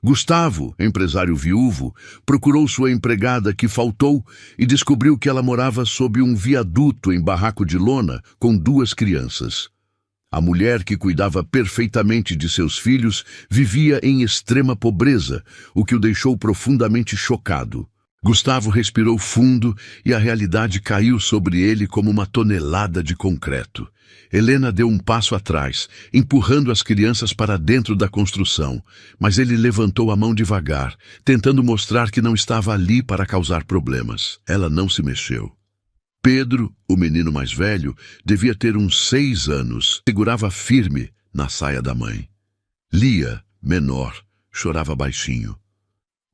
Gustavo, empresário viúvo, procurou sua empregada que faltou e descobriu que ela morava sob um viaduto em barraco de lona com 2 crianças. A mulher, que cuidava perfeitamente de seus filhos, vivia em extrema pobreza, o que o deixou profundamente chocado. Gustavo respirou fundo e a realidade caiu sobre ele como uma tonelada de concreto. Helena deu um passo atrás, empurrando as crianças para dentro da construção, mas ele levantou a mão devagar, tentando mostrar que não estava ali para causar problemas. Ela não se mexeu. Pedro, o menino mais velho, devia ter uns 6 anos, segurava firme na saia da mãe. Lia, menor, chorava baixinho.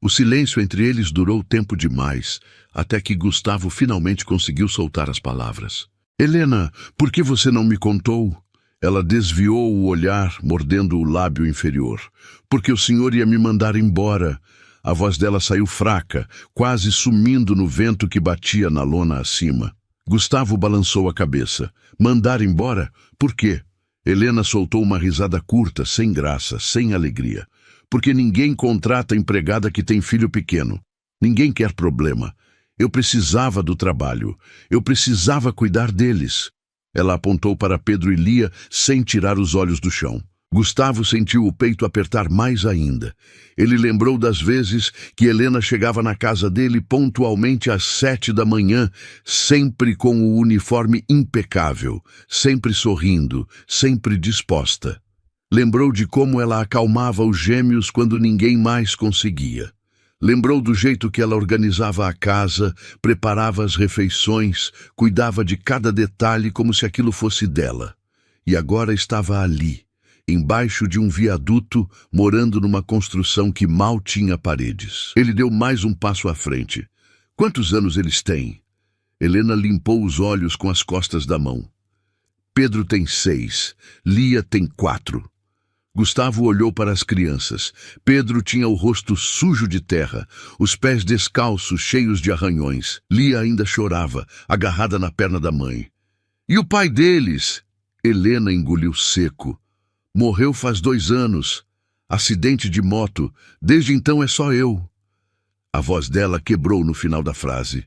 O silêncio entre eles durou tempo demais, até que Gustavo finalmente conseguiu soltar as palavras. Helena, por que você não me contou? Ela desviou o olhar, mordendo o lábio inferior. Porque o senhor ia me mandar embora. A voz dela saiu fraca, quase sumindo no vento que batia na lona acima. Gustavo balançou a cabeça. Mandar embora? Por quê? Helena soltou uma risada curta, sem graça, sem alegria. Porque ninguém contrata empregada que tem filho pequeno. Ninguém quer problema. Eu precisava do trabalho. Eu precisava cuidar deles. Ela apontou para Pedro e Lia sem tirar os olhos do chão. Gustavo sentiu o peito apertar mais ainda. Ele lembrou das vezes que Helena chegava na casa dele pontualmente às 7 da manhã, sempre com o uniforme impecável, sempre sorrindo, sempre disposta. Lembrou de como ela acalmava os gêmeos quando ninguém mais conseguia. Lembrou do jeito que ela organizava a casa, preparava as refeições, cuidava de cada detalhe como se aquilo fosse dela. E agora estava ali, embaixo de um viaduto, morando numa construção que mal tinha paredes. Ele deu mais um passo à frente. Quantos anos eles têm? Helena limpou os olhos com as costas da mão. Pedro tem 6, Lia tem 4. Gustavo olhou para as crianças. Pedro tinha o rosto sujo de terra, os pés descalços, cheios de arranhões. Lia ainda chorava, agarrada na perna da mãe. E o pai deles? Helena engoliu seco. Morreu faz 2 anos. Acidente de moto. Desde então é só eu. A voz dela quebrou no final da frase.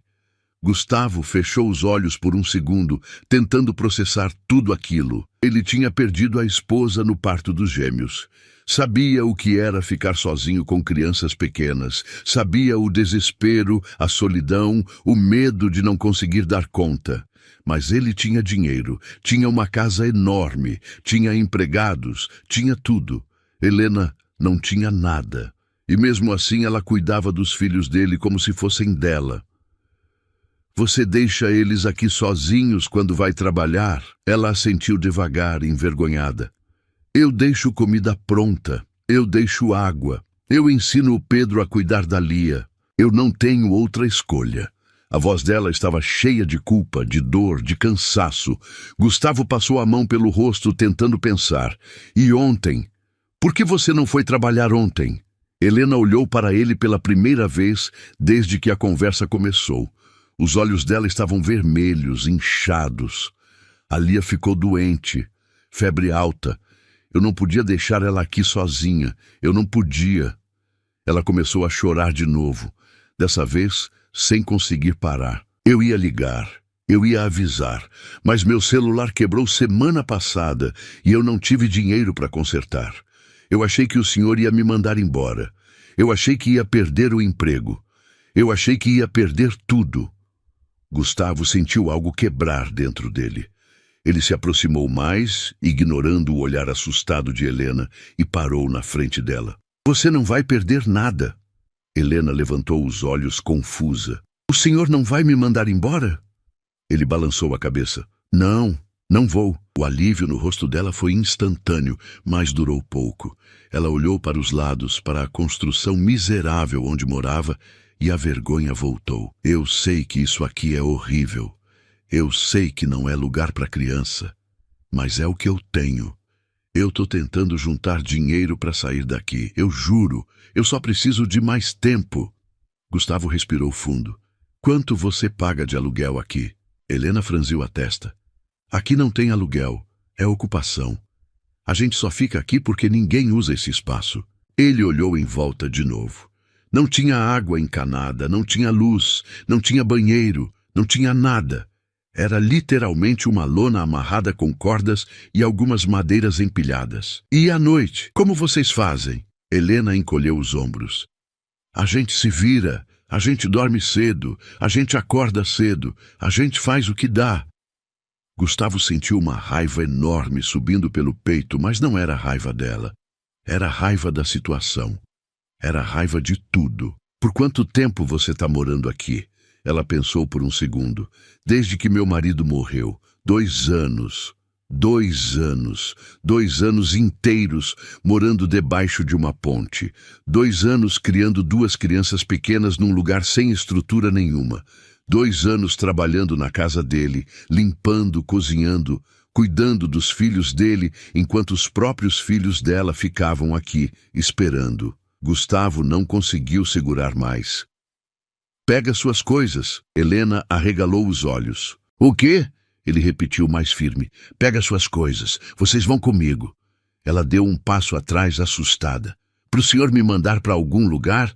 Gustavo fechou os olhos por um segundo, tentando processar tudo aquilo. Ele tinha perdido a esposa no parto dos gêmeos. Sabia o que era ficar sozinho com crianças pequenas. Sabia o desespero, a solidão, o medo de não conseguir dar conta. Mas ele tinha dinheiro, tinha uma casa enorme, tinha empregados, tinha tudo. Helena não tinha nada. E mesmo assim ela cuidava dos filhos dele como se fossem dela. Você deixa eles aqui sozinhos quando vai trabalhar? Ela assentiu devagar, envergonhada. Eu deixo comida pronta. Eu deixo água. Eu ensino o Pedro a cuidar da Lia. Eu não tenho outra escolha. A voz dela estava cheia de culpa, de dor, de cansaço. Gustavo passou a mão pelo rosto, tentando pensar. E ontem? Por que você não foi trabalhar ontem? Helena olhou para ele pela primeira vez desde que a conversa começou. Os olhos dela estavam vermelhos, inchados. A Lia ficou doente, febre alta. Eu não podia deixar ela aqui sozinha. Eu não podia. Ela começou a chorar de novo, dessa vez sem conseguir parar. Eu ia ligar, eu ia avisar, mas meu celular quebrou semana passada e eu não tive dinheiro para consertar. Eu achei que o senhor ia me mandar embora. Eu achei que ia perder o emprego. Eu achei que ia perder tudo. Gustavo sentiu algo quebrar dentro dele. Ele se aproximou mais, ignorando o olhar assustado de Helena, e parou na frente dela. Você não vai perder nada. Helena levantou os olhos confusa. O senhor não vai me mandar embora? Ele balançou a cabeça. Não, não vou. O alívio no rosto dela foi instantâneo, mas durou pouco. Ela olhou para os lados, para a construção miserável onde morava, e a vergonha voltou. Eu sei que isso aqui é horrível. Eu sei que não é lugar para criança. Mas é o que eu tenho. Eu tô tentando juntar dinheiro para sair daqui. Eu juro. Eu só preciso de mais tempo. Gustavo respirou fundo. Quanto você paga de aluguel aqui? Helena franziu a testa. Aqui não tem aluguel. É ocupação. A gente só fica aqui porque ninguém usa esse espaço. Ele olhou em volta de novo. Não tinha água encanada, não tinha luz, não tinha banheiro, não tinha nada. Era literalmente uma lona amarrada com cordas e algumas madeiras empilhadas. E à noite, como vocês fazem? Helena encolheu os ombros. A gente se vira, a gente dorme cedo, a gente acorda cedo, a gente faz o que dá. Gustavo sentiu uma raiva enorme subindo pelo peito, mas não era raiva dela. Era raiva da situação. Era raiva de tudo. Por quanto tempo você está morando aqui? Ela pensou por um segundo. Desde que meu marido morreu. 2 anos. 2 anos. 2 anos inteiros morando debaixo de uma ponte. 2 anos criando 2 crianças pequenas num lugar sem estrutura nenhuma. 2 anos trabalhando na casa dele, limpando, cozinhando, cuidando dos filhos dele, enquanto os próprios filhos dela ficavam aqui, esperando. Gustavo não conseguiu segurar mais. Pega suas coisas. Helena arregalou os olhos. O quê? Ele repetiu mais firme. Pega suas coisas. Vocês vão comigo. Ela deu um passo atrás, assustada. Pro senhor me mandar para algum lugar?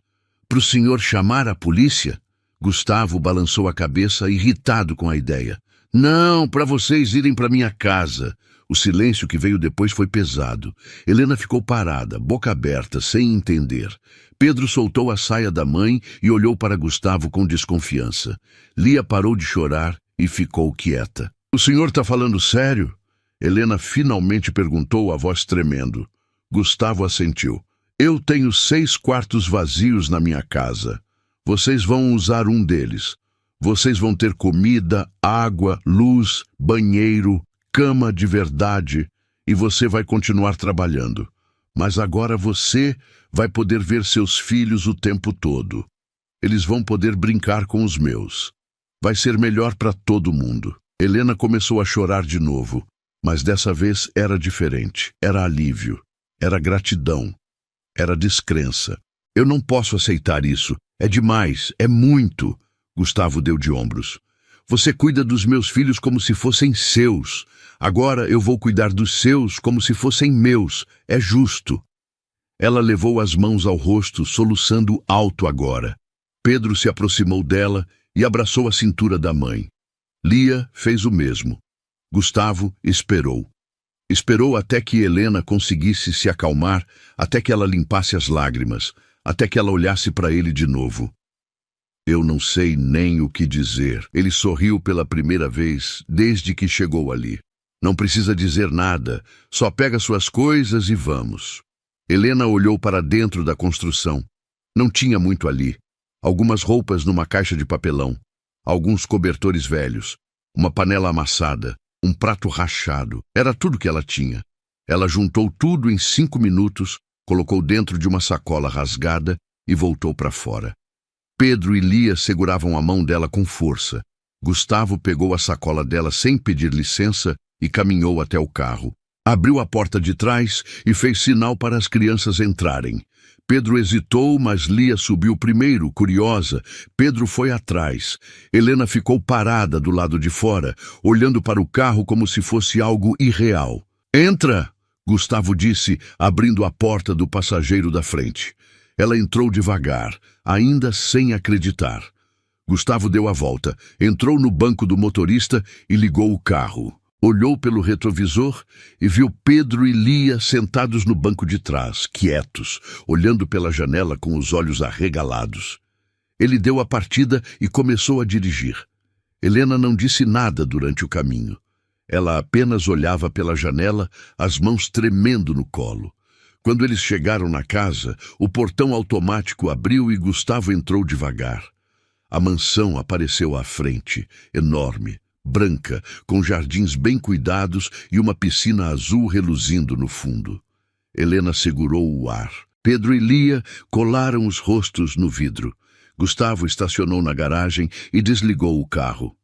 Pro senhor chamar a polícia? Gustavo balançou a cabeça, irritado com a ideia. Não, para vocês irem para minha casa. O silêncio que veio depois foi pesado. Helena ficou parada, boca aberta, sem entender. Pedro soltou a saia da mãe e olhou para Gustavo com desconfiança. Lia parou de chorar e ficou quieta. O senhor está falando sério? Helena finalmente perguntou, a voz tremendo. Gustavo assentiu. Eu tenho 6 quartos vazios na minha casa. Vocês vão usar um deles. Vocês vão ter comida, água, luz, banheiro, cama de verdade, e você vai continuar trabalhando. Mas agora você vai poder ver seus filhos o tempo todo. Eles vão poder brincar com os meus. Vai ser melhor para todo mundo. Helena começou a chorar de novo, mas dessa vez era diferente. Era alívio, era gratidão, era descrença. Eu não posso aceitar isso. É demais, é muito. Gustavo deu de ombros. Você cuida dos meus filhos como se fossem seus. Agora eu vou cuidar dos seus como se fossem meus. É justo. Ela levou as mãos ao rosto, soluçando alto agora. Pedro se aproximou dela e abraçou a cintura da mãe. Lia fez o mesmo. Gustavo esperou. Esperou até que Helena conseguisse se acalmar, até que ela limpasse as lágrimas, até que ela olhasse para ele de novo. Eu não sei nem o que dizer. Ele sorriu pela primeira vez desde que chegou ali. Não precisa dizer nada, só pega suas coisas e vamos. Helena olhou para dentro da construção. Não tinha muito ali. Algumas roupas numa caixa de papelão, alguns cobertores velhos, uma panela amassada, um prato rachado. Era tudo que ela tinha. Ela juntou tudo em 5 minutos, colocou dentro de uma sacola rasgada e voltou para fora. Pedro e Lia seguravam a mão dela com força. Gustavo pegou a sacola dela sem pedir licença e caminhou até o carro. Abriu a porta de trás e fez sinal para as crianças entrarem. Pedro hesitou, mas Lia subiu primeiro, curiosa. Pedro foi atrás. Helena ficou parada do lado de fora, olhando para o carro como se fosse algo irreal. Entra! Gustavo disse, abrindo a porta do passageiro da frente. Ela entrou devagar, ainda sem acreditar. Gustavo deu a volta, entrou no banco do motorista e ligou o carro. Olhou pelo retrovisor e viu Pedro e Lia sentados no banco de trás, quietos, olhando pela janela com os olhos arregalados. Ele deu a partida e começou a dirigir. Helena não disse nada durante o caminho. Ela apenas olhava pela janela, as mãos tremendo no colo. Quando eles chegaram na casa, o portão automático abriu e Gustavo entrou devagar. A mansão apareceu à frente, enorme, branca, com jardins bem cuidados e uma piscina azul reluzindo no fundo. Helena segurou o ar. Pedro e Lia colaram os rostos no vidro. Gustavo estacionou na garagem e desligou o carro.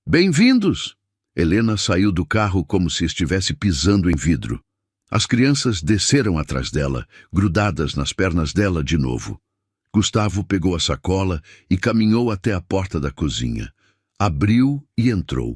Bem-vindos! Helena saiu do carro como se estivesse pisando em vidro. As crianças desceram atrás dela, grudadas nas pernas dela de novo. Gustavo pegou a sacola e caminhou até a porta da cozinha. Abriu e entrou.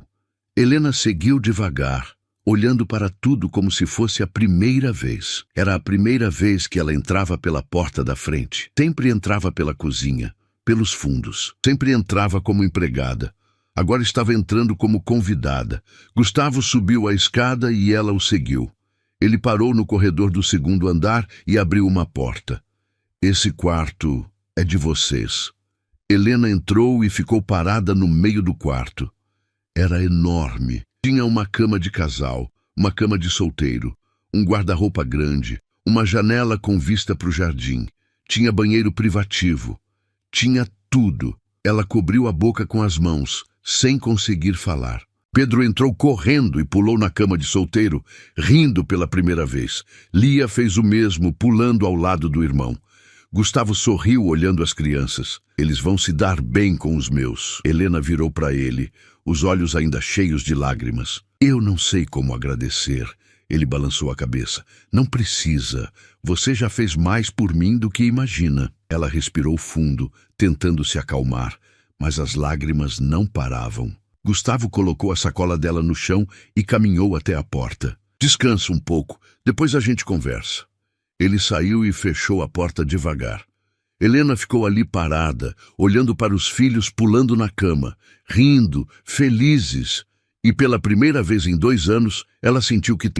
Helena seguiu devagar, olhando para tudo como se fosse a primeira vez. Era a primeira vez que ela entrava pela porta da frente. Sempre entrava pela cozinha, pelos fundos. Sempre entrava como empregada. Agora estava entrando como convidada. Gustavo subiu a escada e ela o seguiu. Ele parou no corredor do segundo andar e abriu uma porta. Esse quarto é de vocês. Helena entrou e ficou parada no meio do quarto. Era enorme. Tinha uma cama de casal, uma cama de solteiro, um guarda-roupa grande, uma janela com vista para o jardim. Tinha banheiro privativo. Tinha tudo. Ela cobriu a boca com as mãos, sem conseguir falar. Pedro entrou correndo e pulou na cama de solteiro, rindo pela primeira vez. Lia fez o mesmo, pulando ao lado do irmão. Gustavo sorriu olhando as crianças. Eles vão se dar bem com os meus. Helena virou para ele, os olhos ainda cheios de lágrimas. Eu não sei como agradecer. Ele balançou a cabeça. Não precisa. Você já fez mais por mim do que imagina. Ela respirou fundo, tentando se acalmar, mas as lágrimas não paravam. Gustavo colocou a sacola dela no chão e caminhou até a porta. Descansa um pouco, depois a gente conversa. Ele saiu e fechou a porta devagar. Helena ficou ali parada, olhando para os filhos pulando na cama, rindo, felizes. E pela primeira vez em 2 anos, ela sentiu que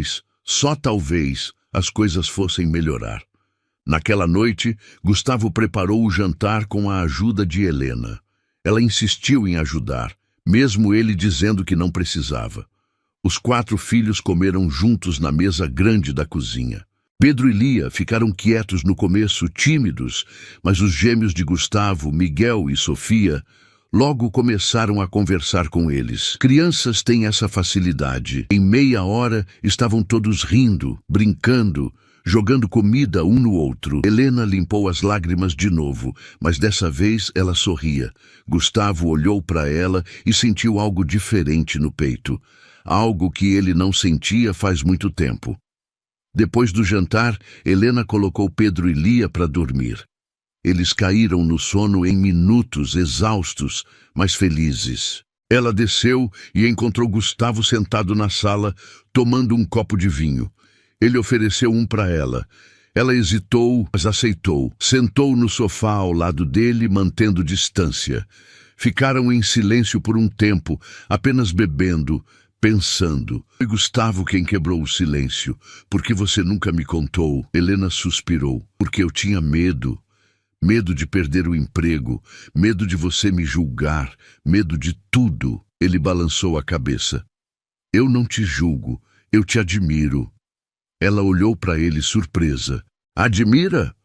só talvez as coisas fossem melhorar. Naquela noite, Gustavo preparou o jantar com a ajuda de Helena. Ela insistiu em ajudar, mesmo ele dizendo que não precisava. Os 4 filhos comeram juntos na mesa grande da cozinha. Pedro e Lia ficaram quietos no começo, tímidos, mas os gêmeos de Gustavo, Miguel e Sofia, logo começaram a conversar com eles. Crianças têm essa facilidade. Em meia hora estavam todos rindo, brincando, jogando comida um no outro. Helena limpou as lágrimas de novo, mas dessa vez ela sorria. Gustavo olhou para ela e sentiu algo diferente no peito. Algo que ele não sentia faz muito tempo. Depois do jantar, Helena colocou Pedro e Lia para dormir. Eles caíram no sono em minutos, exaustos, mas felizes. Ela desceu e encontrou Gustavo sentado na sala, tomando um copo de vinho. Ele ofereceu um para ela. Ela hesitou, mas aceitou. Sentou no sofá ao lado dele, mantendo distância. Ficaram em silêncio por um tempo, apenas bebendo, pensando. Foi Gustavo quem quebrou o silêncio. Por que você nunca me contou? Helena suspirou. Porque eu tinha medo. Medo de perder o emprego, medo de você me julgar, medo de tudo. Ele balançou a cabeça. Eu não te julgo, eu te admiro. Ela olhou para ele surpresa. Admira?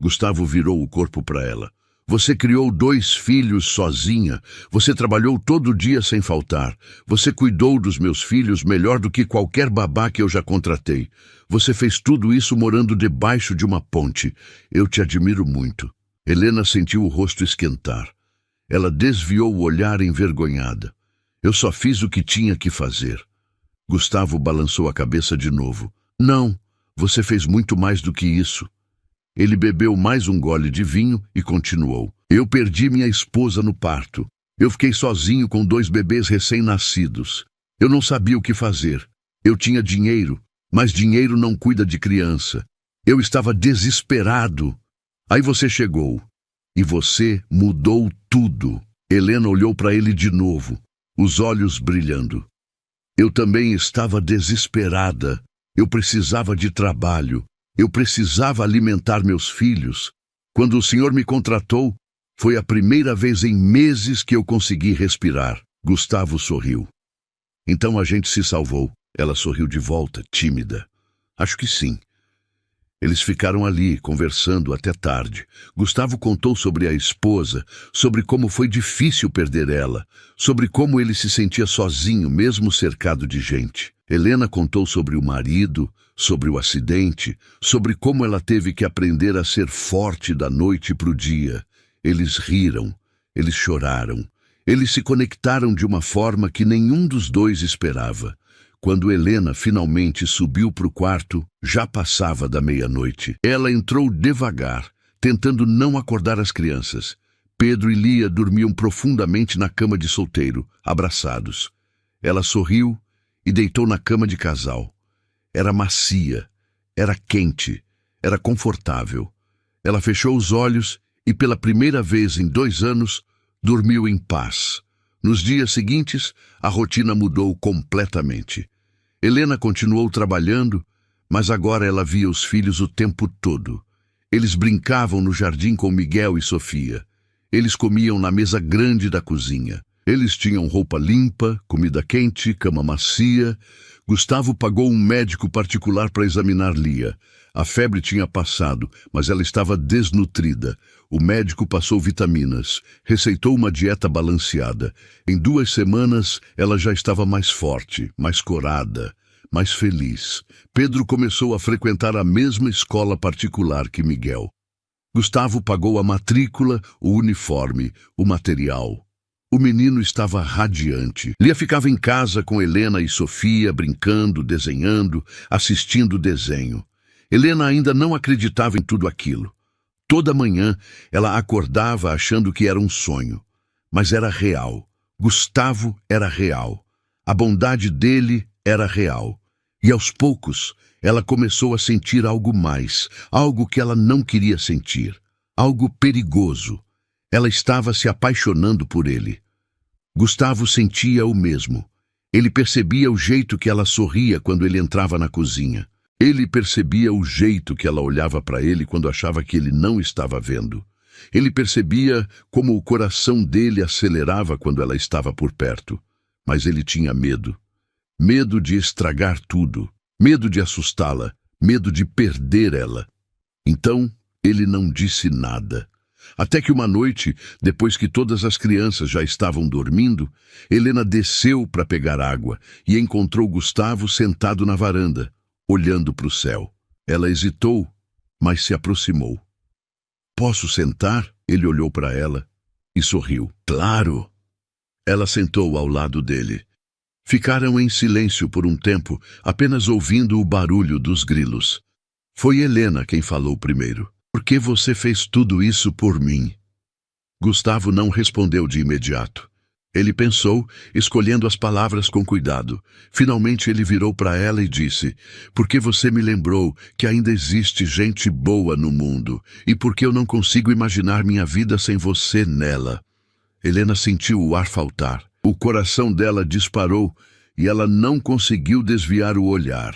Gustavo virou o corpo para ela. Você criou 2 filhos sozinha. Você trabalhou todo dia sem faltar. Você cuidou dos meus filhos melhor do que qualquer babá que eu já contratei. Você fez tudo isso morando debaixo de uma ponte. Eu te admiro muito. Helena sentiu o rosto esquentar. Ela desviou o olhar envergonhada. Eu só fiz o que tinha que fazer. Gustavo balançou a cabeça de novo. Não, você fez muito mais do que isso. Ele bebeu mais um gole de vinho e continuou. Eu perdi minha esposa no parto. Eu fiquei sozinho com 2 bebês recém-nascidos. Eu não sabia o que fazer. Eu tinha dinheiro, mas dinheiro não cuida de criança. Eu estava desesperado. Aí você chegou. E você mudou tudo. Helena olhou para ele de novo, os olhos brilhando. Eu também estava desesperada. Eu precisava de trabalho. Eu precisava alimentar meus filhos. Quando o senhor me contratou, foi a primeira vez em meses que eu consegui respirar. Gustavo sorriu. Então a gente se salvou. Ela sorriu de volta, tímida. Acho que sim. Eles ficaram ali, conversando até tarde. Gustavo contou sobre a esposa, sobre como foi difícil perder ela, sobre como ele se sentia sozinho, mesmo cercado de gente. Helena contou sobre o marido, sobre o acidente, sobre como ela teve que aprender a ser forte da noite para o dia. Eles riram, eles choraram, eles se conectaram de uma forma que nenhum dos 2 esperava. Quando Helena finalmente subiu para o quarto, já passava da meia-noite. Ela entrou devagar, tentando não acordar as crianças. Pedro e Lia dormiam profundamente na cama de solteiro, abraçados. Ela sorriu e deitou na cama de casal. Era macia, era quente, era confortável. Ela fechou os olhos e, pela primeira vez em 2 anos, dormiu em paz. Nos dias seguintes, a rotina mudou completamente. Helena continuou trabalhando, mas agora ela via os filhos o tempo todo. Eles brincavam no jardim com Miguel e Sofia. Eles comiam na mesa grande da cozinha. Eles tinham roupa limpa, comida quente, cama macia. Gustavo pagou um médico particular para examinar Lia. A febre tinha passado, mas ela estava desnutrida. O médico passou vitaminas, receitou uma dieta balanceada. Em 2 semanas, ela já estava mais forte, mais corada, mais feliz. Pedro começou a frequentar a mesma escola particular que Miguel. Gustavo pagou a matrícula, o uniforme, o material. O menino estava radiante. Lia ficava em casa com Helena e Sofia, brincando, desenhando, assistindo desenho. Helena ainda não acreditava em tudo aquilo. Toda manhã ela acordava achando que era um sonho. Mas era real. Gustavo era real. A bondade dele era real. E aos poucos ela começou a sentir algo mais, algo que ela não queria sentir, algo perigoso. Ela estava se apaixonando por ele. Gustavo sentia o mesmo. Ele percebia o jeito que ela sorria quando ele entrava na cozinha. Ele percebia o jeito que ela olhava para ele quando achava que ele não estava vendo. Ele percebia como o coração dele acelerava quando ela estava por perto. Mas ele tinha medo. Medo de estragar tudo. Medo de assustá-la. Medo de perder ela. Então, ele não disse nada. Até que uma noite, depois que todas as crianças já estavam dormindo, Helena desceu para pegar água e encontrou Gustavo sentado na varanda, olhando para o céu. Ela hesitou, mas se aproximou. "Posso sentar?" Ele olhou para ela e sorriu. "Claro!" Ela sentou ao lado dele. Ficaram em silêncio por um tempo, apenas ouvindo o barulho dos grilos. Foi Helena quem falou primeiro. "Por que você fez tudo isso por mim?" Gustavo não respondeu de imediato. Ele pensou, escolhendo as palavras com cuidado. Finalmente ele virou para ela e disse: "Porque você me lembrou que ainda existe gente boa no mundo, e porque eu não consigo imaginar minha vida sem você nela." Helena sentiu o ar faltar. O coração dela disparou e ela não conseguiu desviar o olhar.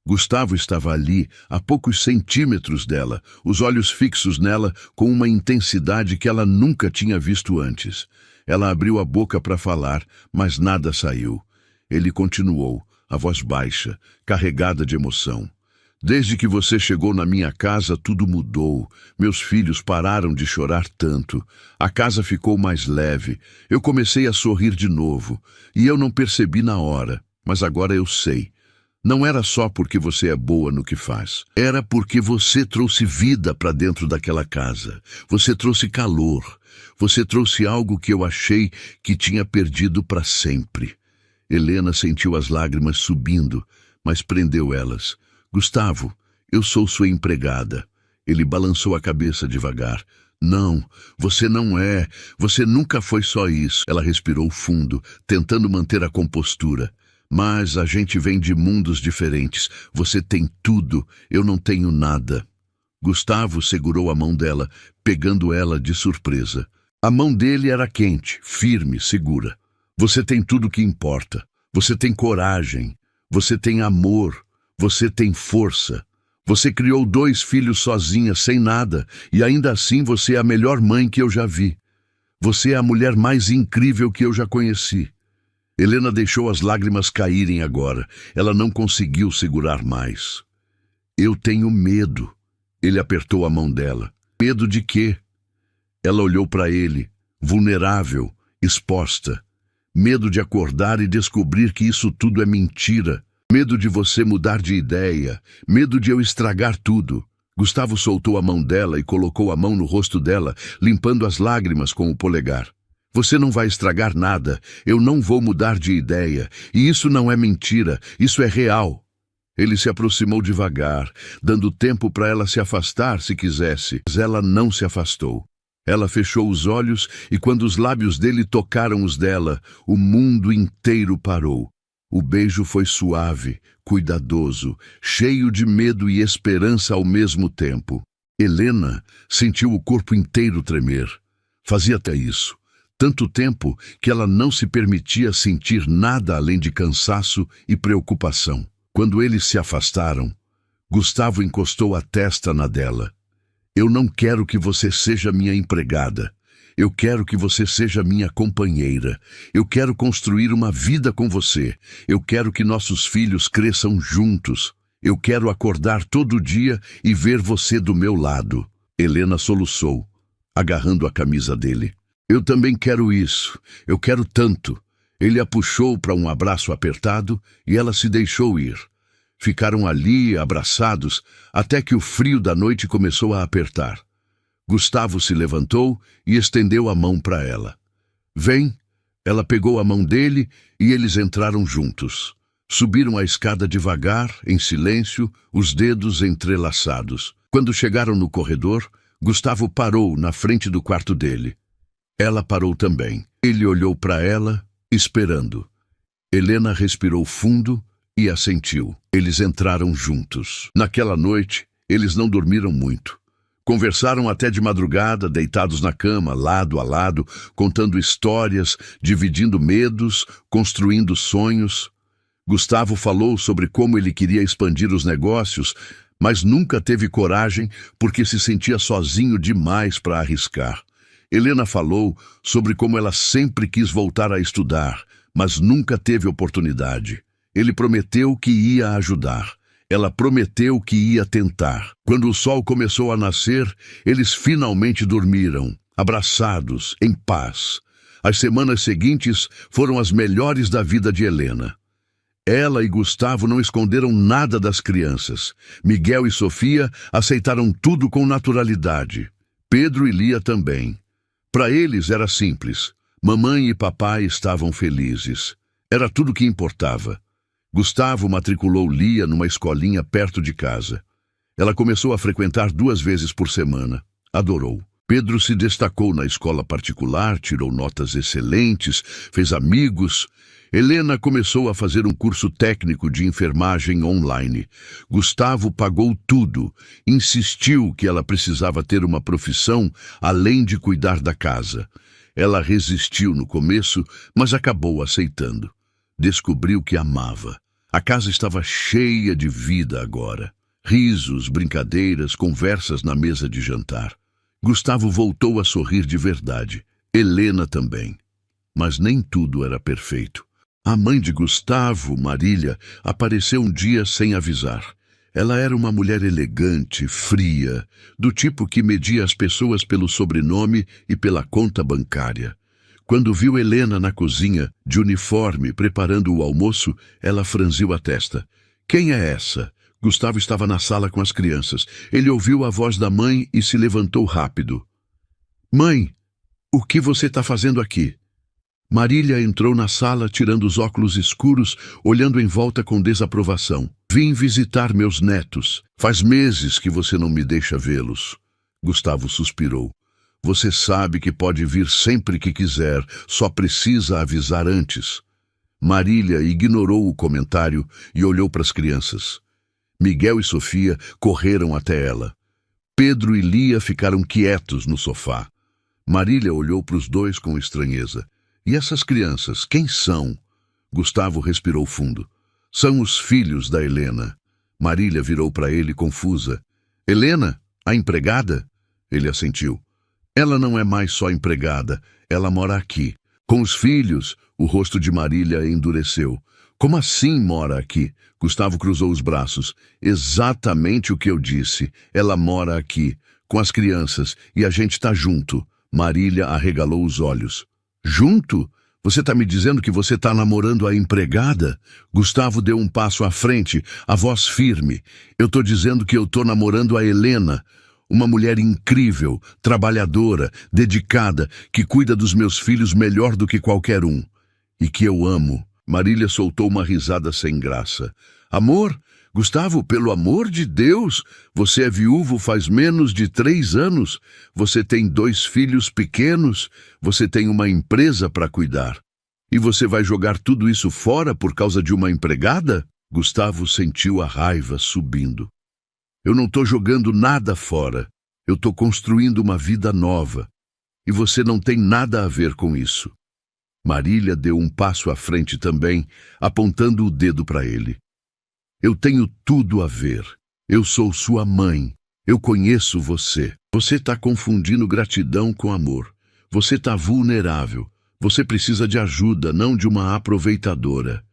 Gustavo estava ali, a poucos centímetros dela, os olhos fixos nela com uma intensidade que ela nunca tinha visto antes. Ela abriu a boca para falar, mas nada saiu. Ele continuou, a voz baixa, carregada de emoção. "Desde que você chegou na minha casa, tudo mudou. Meus filhos pararam de chorar tanto. A casa ficou mais leve. Eu comecei a sorrir de novo. E eu não percebi na hora, mas agora eu sei. Não era só porque você é boa no que faz. Era porque você trouxe vida para dentro daquela casa. Você trouxe calor. Você trouxe algo que eu achei que tinha perdido para sempre." Helena sentiu as lágrimas subindo, mas prendeu elas. "Gustavo, eu sou sua empregada." Ele balançou a cabeça devagar. "Não, você não é. Você nunca foi só isso." Ela respirou fundo, tentando manter a compostura. "Mas a gente vem de mundos diferentes. Você tem tudo, eu não tenho nada." Gustavo segurou a mão dela, pegando ela de surpresa. A mão dele era quente, firme, segura. "Você tem tudo o que importa. Você tem coragem. Você tem amor. Você tem força. Você criou 2 filhos sozinha, sem nada, e ainda assim você é a melhor mãe que eu já vi. Você é a mulher mais incrível que eu já conheci." Helena deixou as lágrimas caírem agora. Ela não conseguiu segurar mais. "Eu tenho medo." Ele apertou a mão dela. "Medo de quê?" Ela olhou para ele, vulnerável, exposta. "Medo de acordar e descobrir que isso tudo é mentira. Medo de você mudar de ideia. Medo de eu estragar tudo." Gustavo soltou a mão dela e colocou a mão no rosto dela, limpando as lágrimas com o polegar. "Você não vai estragar nada. Eu não vou mudar de ideia. E isso não é mentira. Isso é real." Ele se aproximou devagar, dando tempo para ela se afastar se quisesse, mas ela não se afastou. Ela fechou os olhos e quando os lábios dele tocaram os dela, o mundo inteiro parou. O beijo foi suave, cuidadoso, cheio de medo e esperança ao mesmo tempo. Helena sentiu o corpo inteiro tremer. Fazia até isso. Tanto tempo que ela não se permitia sentir nada além de cansaço e preocupação. Quando eles se afastaram, Gustavo encostou a testa na dela. Eu não quero que você seja minha empregada. Eu quero que você seja minha companheira. Eu quero construir uma vida com você. Eu quero que nossos filhos cresçam juntos. Eu quero acordar todo dia e ver você do meu lado. Helena soluçou, agarrando a camisa dele. Eu também quero isso. Eu quero tanto. Ele a puxou para um abraço apertado e ela se deixou ir. Ficaram ali, abraçados, até que o frio da noite começou a apertar. Gustavo se levantou e estendeu a mão para ela. Vem. Ela pegou a mão dele e eles entraram juntos. Subiram a escada devagar, em silêncio, os dedos entrelaçados. Quando chegaram no corredor, Gustavo parou na frente do quarto dele. Ela parou também. Ele olhou para ela, esperando. Helena respirou fundo e assentiu. Eles entraram juntos. Naquela noite, eles não dormiram muito. Conversaram até de madrugada, deitados na cama, lado a lado, contando histórias, dividindo medos, construindo sonhos. Gustavo falou sobre como ele queria expandir os negócios, mas nunca teve coragem porque se sentia sozinho demais para arriscar. Helena falou sobre como ela sempre quis voltar a estudar, mas nunca teve oportunidade. Ele prometeu que ia ajudar. Ela prometeu que ia tentar. Quando o sol começou a nascer, eles finalmente dormiram, abraçados, em paz. As semanas seguintes foram as melhores da vida de Helena. Ela e Gustavo não esconderam nada das crianças. Miguel e Sofia aceitaram tudo com naturalidade. Pedro e Lia também. Para eles era simples. Mamãe e papai estavam felizes. Era tudo que importava. Gustavo matriculou Lia numa escolinha perto de casa. Ela começou a frequentar 2 vezes por semana. Adorou. Pedro se destacou na escola particular, tirou notas excelentes, fez amigos. Helena começou a fazer um curso técnico de enfermagem online. Gustavo pagou tudo, insistiu que ela precisava ter uma profissão além de cuidar da casa. Ela resistiu no começo, mas acabou aceitando. Descobriu que amava. A casa estava cheia de vida agora. Risos, brincadeiras, conversas na mesa de jantar. Gustavo voltou a sorrir de verdade. Helena também. Mas nem tudo era perfeito. A mãe de Gustavo, Marília, apareceu um dia sem avisar. Ela era uma mulher elegante, fria, do tipo que media as pessoas pelo sobrenome e pela conta bancária. Quando viu Helena na cozinha, de uniforme, preparando o almoço, ela franziu a testa. Quem é essa? Gustavo estava na sala com as crianças. Ele ouviu a voz da mãe e se levantou rápido. Mãe, o que você está fazendo aqui? Marília entrou na sala, tirando os óculos escuros, olhando em volta com desaprovação. Vim visitar meus netos. Faz meses que você não me deixa vê-los. Gustavo suspirou. Você sabe que pode vir sempre que quiser, só precisa avisar antes. Marília ignorou o comentário e olhou para as crianças. Miguel e Sofia correram até ela. Pedro e Lia ficaram quietos no sofá. Marília olhou para os dois com estranheza. E essas crianças, quem são? Gustavo respirou fundo. São os filhos da Helena. Marília virou para ele confusa. Helena, a empregada? Ele assentiu. Ela não é mais só empregada, ela mora aqui. Com os filhos, o rosto de Marília endureceu. Como assim mora aqui? Gustavo cruzou os braços. Exatamente o que eu disse. Ela mora aqui, com as crianças, e a gente está junto. Marília arregalou os olhos. Junto? Você está me dizendo que você está namorando a empregada? Gustavo deu um passo à frente, a voz firme. Eu estou dizendo que eu estou namorando a Helena. Uma mulher incrível, trabalhadora, dedicada, que cuida dos meus filhos melhor do que qualquer um. E que eu amo. Marília soltou uma risada sem graça. Amor? Gustavo, pelo amor de Deus, você é viúvo faz menos de 3 anos. Você tem 2 filhos pequenos. Você tem uma empresa para cuidar. E você vai jogar tudo isso fora por causa de uma empregada? Gustavo sentiu a raiva subindo. Eu não estou jogando nada fora. Eu estou construindo uma vida nova. E você não tem nada a ver com isso. Marília deu um passo à frente também, apontando o dedo para ele. Eu tenho tudo a ver. Eu sou sua mãe. Eu conheço você. Você está confundindo gratidão com amor. Você está vulnerável. Você precisa de ajuda, não de uma aproveitadora.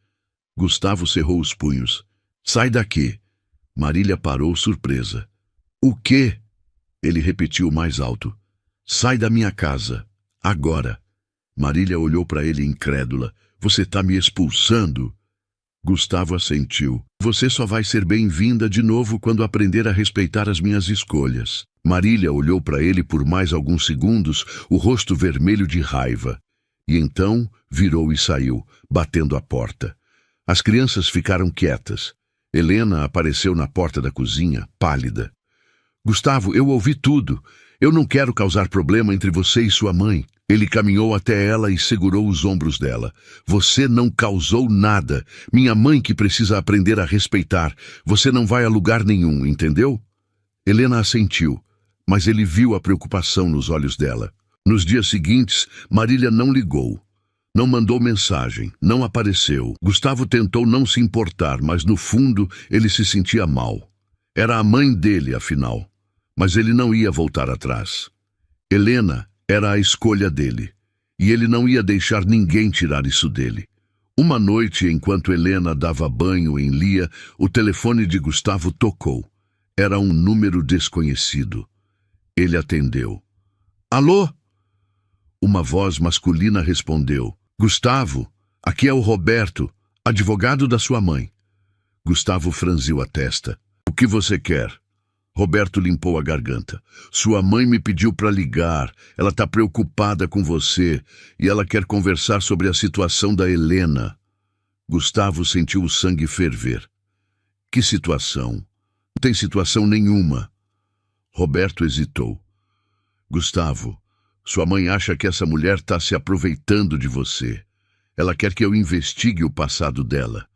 Gustavo cerrou os punhos. Sai daqui. Marília parou surpresa. O quê? Ele repetiu mais alto. Sai da minha casa. Agora. Marília olhou para ele incrédula. Você está me expulsando? Gustavo assentiu. Você só vai ser bem-vinda de novo quando aprender a respeitar as minhas escolhas. Marília olhou para ele por mais alguns segundos, o rosto vermelho de raiva. E então virou e saiu, batendo a porta. As crianças ficaram quietas. Helena apareceu na porta da cozinha, pálida. Gustavo, eu ouvi tudo. Eu não quero causar problema entre você e sua mãe. Ele caminhou até ela e segurou os ombros dela. Você não causou nada. Minha mãe que precisa aprender a respeitar. Você não vai a lugar nenhum, entendeu? Helena assentiu, mas ele viu a preocupação nos olhos dela. Nos dias seguintes, Marília não ligou. Não mandou mensagem, não apareceu. Gustavo tentou não se importar, mas no fundo ele se sentia mal. Era a mãe dele, afinal. Mas ele não ia voltar atrás. Helena era a escolha dele, e ele não ia deixar ninguém tirar isso dele. Uma noite, enquanto Helena dava banho em Lia, o telefone de Gustavo tocou. Era um número desconhecido. Ele atendeu. Alô? Uma voz masculina respondeu. Gustavo, aqui é o Roberto, advogado da sua mãe. Gustavo franziu a testa. O que você quer? Roberto limpou a garganta. Sua mãe me pediu para ligar. Ela está preocupada com você e ela quer conversar sobre a situação da Helena. Gustavo sentiu o sangue ferver. Que situação? Não tem situação nenhuma. Roberto hesitou. Gustavo, sua mãe acha que essa mulher está se aproveitando de você. Ela quer que eu investigue o passado dela.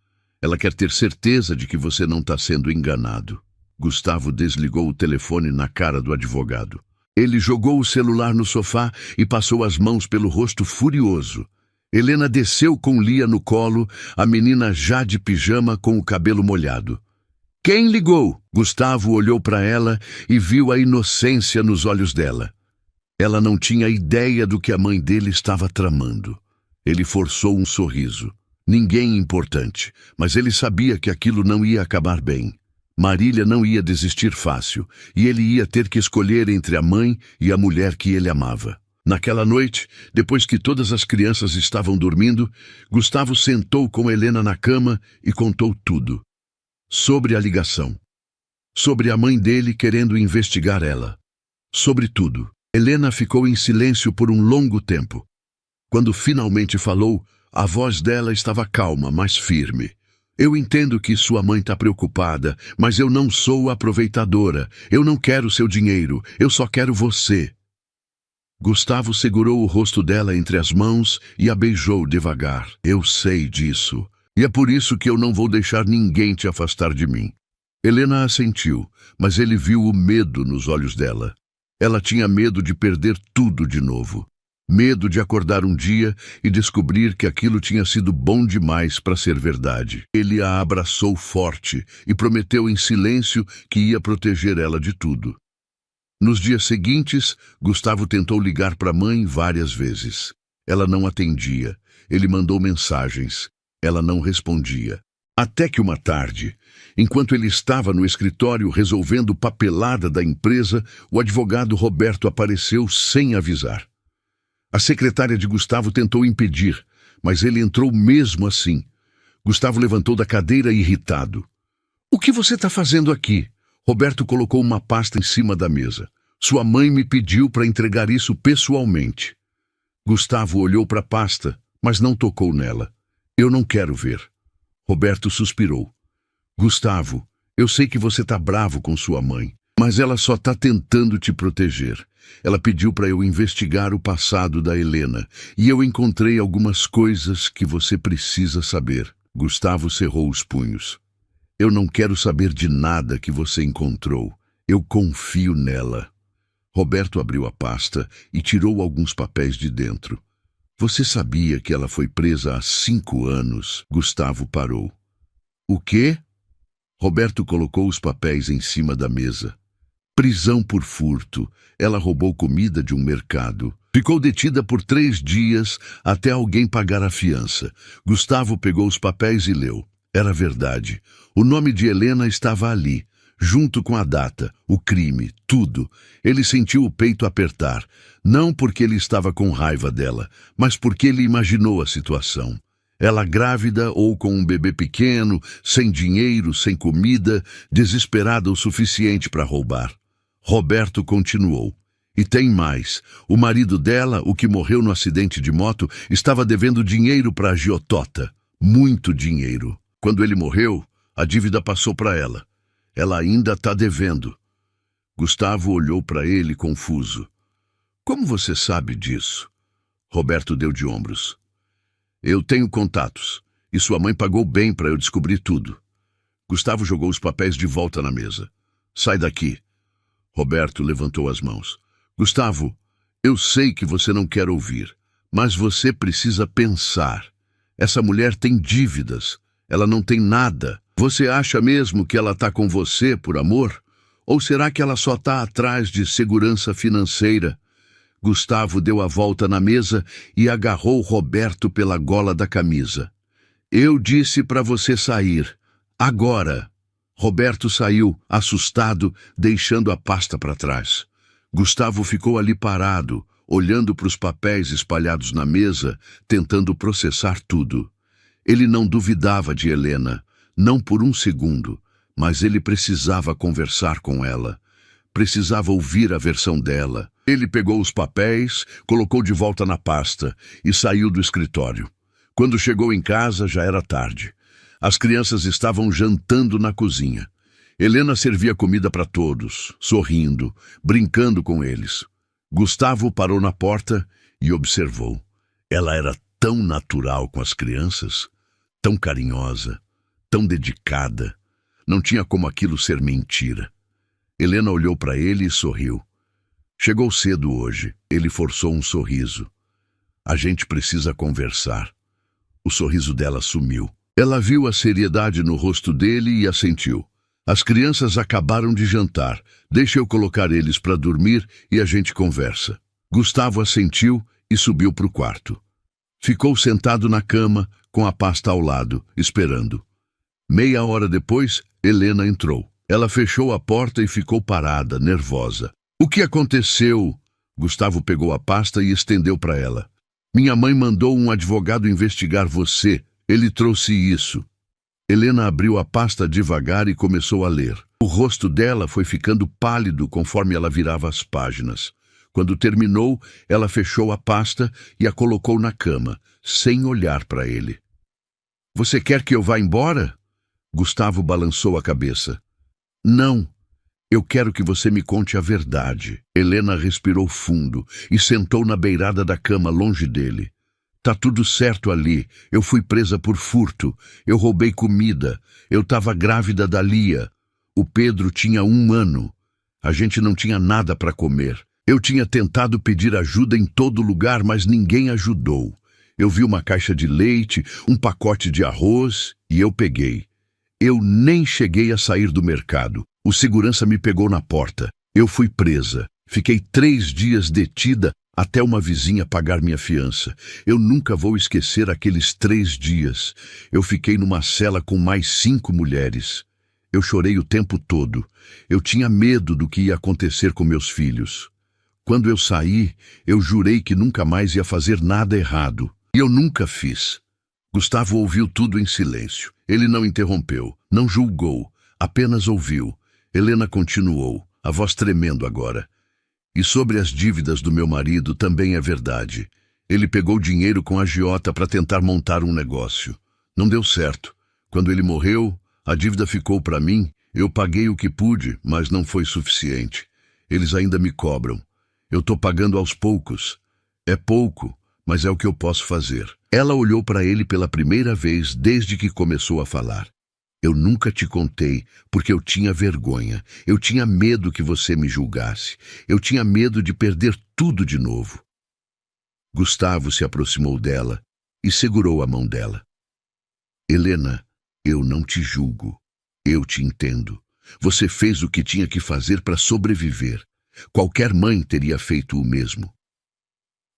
Ela quer ter certeza de que você não está sendo enganado. Gustavo desligou o telefone na cara do advogado. Ele jogou o celular no sofá e passou as mãos pelo rosto furioso. Helena desceu com Lia no colo, a menina já de pijama com o cabelo molhado. Quem ligou? Gustavo olhou para ela e viu a inocência nos olhos dela. Ela não tinha ideia do que a mãe dele estava tramando. Ele forçou um sorriso. Ninguém importante, mas ele sabia que aquilo não ia acabar bem. Marília não ia desistir fácil, e ele ia ter que escolher entre a mãe e a mulher que ele amava. Naquela noite, depois que todas as crianças estavam dormindo, Gustavo sentou com Helena na cama e contou tudo. Sobre a ligação. Sobre a mãe dele querendo investigar ela. Sobre tudo. Helena ficou em silêncio por um longo tempo. Quando finalmente falou, a voz dela estava calma, mas firme. Eu entendo que sua mãe está preocupada, mas eu não sou aproveitadora. Eu não quero seu dinheiro, eu só quero você. Gustavo segurou o rosto dela entre as mãos e a beijou devagar. Eu sei disso. E é por isso que eu não vou deixar ninguém te afastar de mim. Helena assentiu, mas ele viu o medo nos olhos dela. Ela tinha medo de perder tudo de novo. Medo de acordar um dia e descobrir que aquilo tinha sido bom demais para ser verdade. Ele a abraçou forte e prometeu em silêncio que ia proteger ela de tudo. Nos dias seguintes, Gustavo tentou ligar para a mãe várias vezes. Ela não atendia. Ele mandou mensagens. Ela não respondia. Até que uma tarde, enquanto ele estava no escritório resolvendo papelada da empresa, o advogado Roberto apareceu sem avisar. A secretária de Gustavo tentou impedir, mas ele entrou mesmo assim. Gustavo levantou da cadeira irritado. O que você está fazendo aqui? Roberto colocou uma pasta em cima da mesa. Sua mãe me pediu para entregar isso pessoalmente. Gustavo olhou para a pasta, mas não tocou nela. Eu não quero ver. Roberto suspirou. Gustavo, eu sei que você está bravo com sua mãe, mas ela só está tentando te proteger. Ela pediu para eu investigar o passado da Helena, e eu encontrei algumas coisas que você precisa saber. Gustavo cerrou os punhos. Eu não quero saber de nada que você encontrou. Eu confio nela. Roberto abriu a pasta e tirou alguns papéis de dentro. Você sabia que ela foi presa há 5 anos? Gustavo parou. O quê? Roberto colocou os papéis em cima da mesa. Prisão por furto. Ela roubou comida de um mercado. Ficou detida por 3 dias até alguém pagar a fiança. Gustavo pegou os papéis e leu. Era verdade. O nome de Helena estava ali, junto com a data, o crime, tudo. Ele sentiu o peito apertar, não porque ele estava com raiva dela, mas porque ele imaginou a situação. Ela grávida ou com um bebê pequeno, sem dinheiro, sem comida, desesperada o suficiente para roubar. Roberto continuou. E tem mais. O marido dela, o que morreu no acidente de moto, estava devendo dinheiro para a agiotota. Muito dinheiro. Quando ele morreu, a dívida passou para ela. Ela ainda está devendo. Gustavo olhou para ele confuso. Como você sabe disso? Roberto deu de ombros. Eu tenho contatos, e sua mãe pagou bem para eu descobrir tudo. Gustavo jogou os papéis de volta na mesa. Sai daqui. Roberto levantou as mãos. Gustavo, eu sei que você não quer ouvir, mas você precisa pensar. Essa mulher tem dívidas. Ela não tem nada. Você acha mesmo que ela está com você por amor? Ou será que ela só está atrás de segurança financeira? Gustavo deu a volta na mesa e agarrou Roberto pela gola da camisa. Eu disse para você sair. Agora. Roberto saiu, assustado, deixando a pasta para trás. Gustavo ficou ali parado, olhando para os papéis espalhados na mesa, tentando processar tudo. Ele não duvidava de Helena, não por um segundo, mas ele precisava conversar com ela. Precisava ouvir a versão dela. Ele pegou os papéis, colocou de volta na pasta e saiu do escritório. Quando chegou em casa, já era tarde. As crianças estavam jantando na cozinha. Helena servia comida para todos, sorrindo, brincando com eles. Gustavo parou na porta e observou. Ela era tão natural com as crianças, tão carinhosa, tão dedicada. Não tinha como aquilo ser mentira. Helena olhou para ele e sorriu. Chegou cedo hoje. Ele forçou um sorriso. A gente precisa conversar. O sorriso dela sumiu. Ela viu a seriedade no rosto dele e assentiu. As crianças acabaram de jantar. Deixa eu colocar eles para dormir e a gente conversa. Gustavo assentiu e subiu para o quarto. Ficou sentado na cama, com a pasta ao lado, esperando. Meia hora depois, Helena entrou. Ela fechou a porta e ficou parada, nervosa. O que aconteceu? Gustavo pegou a pasta e estendeu para ela. Minha mãe mandou um advogado investigar você. Ele trouxe isso. Helena abriu a pasta devagar e começou a ler. O rosto dela foi ficando pálido conforme ela virava as páginas. Quando terminou, ela fechou a pasta e a colocou na cama, sem olhar para ele. Você quer que eu vá embora? Gustavo balançou a cabeça. Não. Eu quero que você me conte a verdade. Helena respirou fundo e sentou na beirada da cama, longe dele. Tá tudo certo ali. Eu fui presa por furto. Eu roubei comida. Eu estava grávida da Lia. O Pedro tinha 1 ano. A gente não tinha nada para comer. Eu tinha tentado pedir ajuda em todo lugar, mas ninguém ajudou. Eu vi uma caixa de leite, um pacote de arroz e eu peguei. Eu nem cheguei a sair do mercado. O segurança me pegou na porta. Eu fui presa. Fiquei 3 dias detida até uma vizinha pagar minha fiança. Eu nunca vou esquecer aqueles 3 dias. Eu fiquei numa cela com mais 5 mulheres. Eu chorei o tempo todo. Eu tinha medo do que ia acontecer com meus filhos. Quando eu saí, eu jurei que nunca mais ia fazer nada errado. E eu nunca fiz. Gustavo ouviu tudo em silêncio. Ele não interrompeu, não julgou, apenas ouviu. Helena continuou, a voz tremendo agora. E sobre as dívidas do meu marido também é verdade. Ele pegou dinheiro com a agiota para tentar montar um negócio. Não deu certo. Quando ele morreu, a dívida ficou para mim. Eu paguei o que pude, mas não foi suficiente. Eles ainda me cobram. Eu tô pagando aos poucos. É pouco, mas é o que eu posso fazer. Ela olhou para ele pela primeira vez desde que começou a falar. Eu nunca te contei, porque eu tinha vergonha. Eu tinha medo que você me julgasse. Eu tinha medo de perder tudo de novo. Gustavo se aproximou dela e segurou a mão dela. Helena, eu não te julgo. Eu te entendo. Você fez o que tinha que fazer para sobreviver. Qualquer mãe teria feito o mesmo.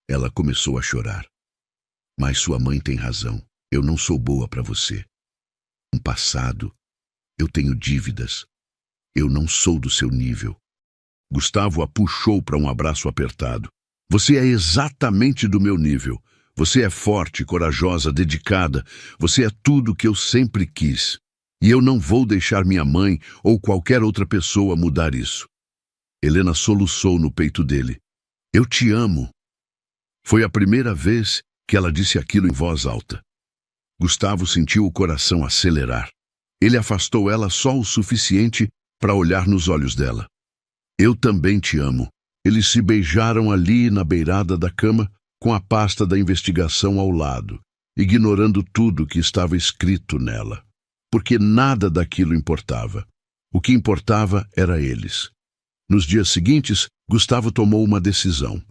Ela começou a chorar. Mas sua mãe tem razão. Eu não sou boa para você. Um passado. Eu tenho dívidas. Eu não sou do seu nível. Gustavo a puxou para um abraço apertado. Você é exatamente do meu nível. Você é forte, corajosa, dedicada. Você é tudo que eu sempre quis. E eu não vou deixar minha mãe ou qualquer outra pessoa mudar isso. Helena soluçou no peito dele. Eu te amo. Foi a primeira vez que ela disse aquilo em voz alta. Gustavo sentiu o coração acelerar. Ele afastou ela só o suficiente para olhar nos olhos dela. Eu também te amo. Eles se beijaram ali na beirada da cama, com a pasta da investigação ao lado, ignorando tudo que estava escrito nela. Porque nada daquilo importava. O que importava era eles. Nos dias seguintes, Gustavo tomou uma decisão.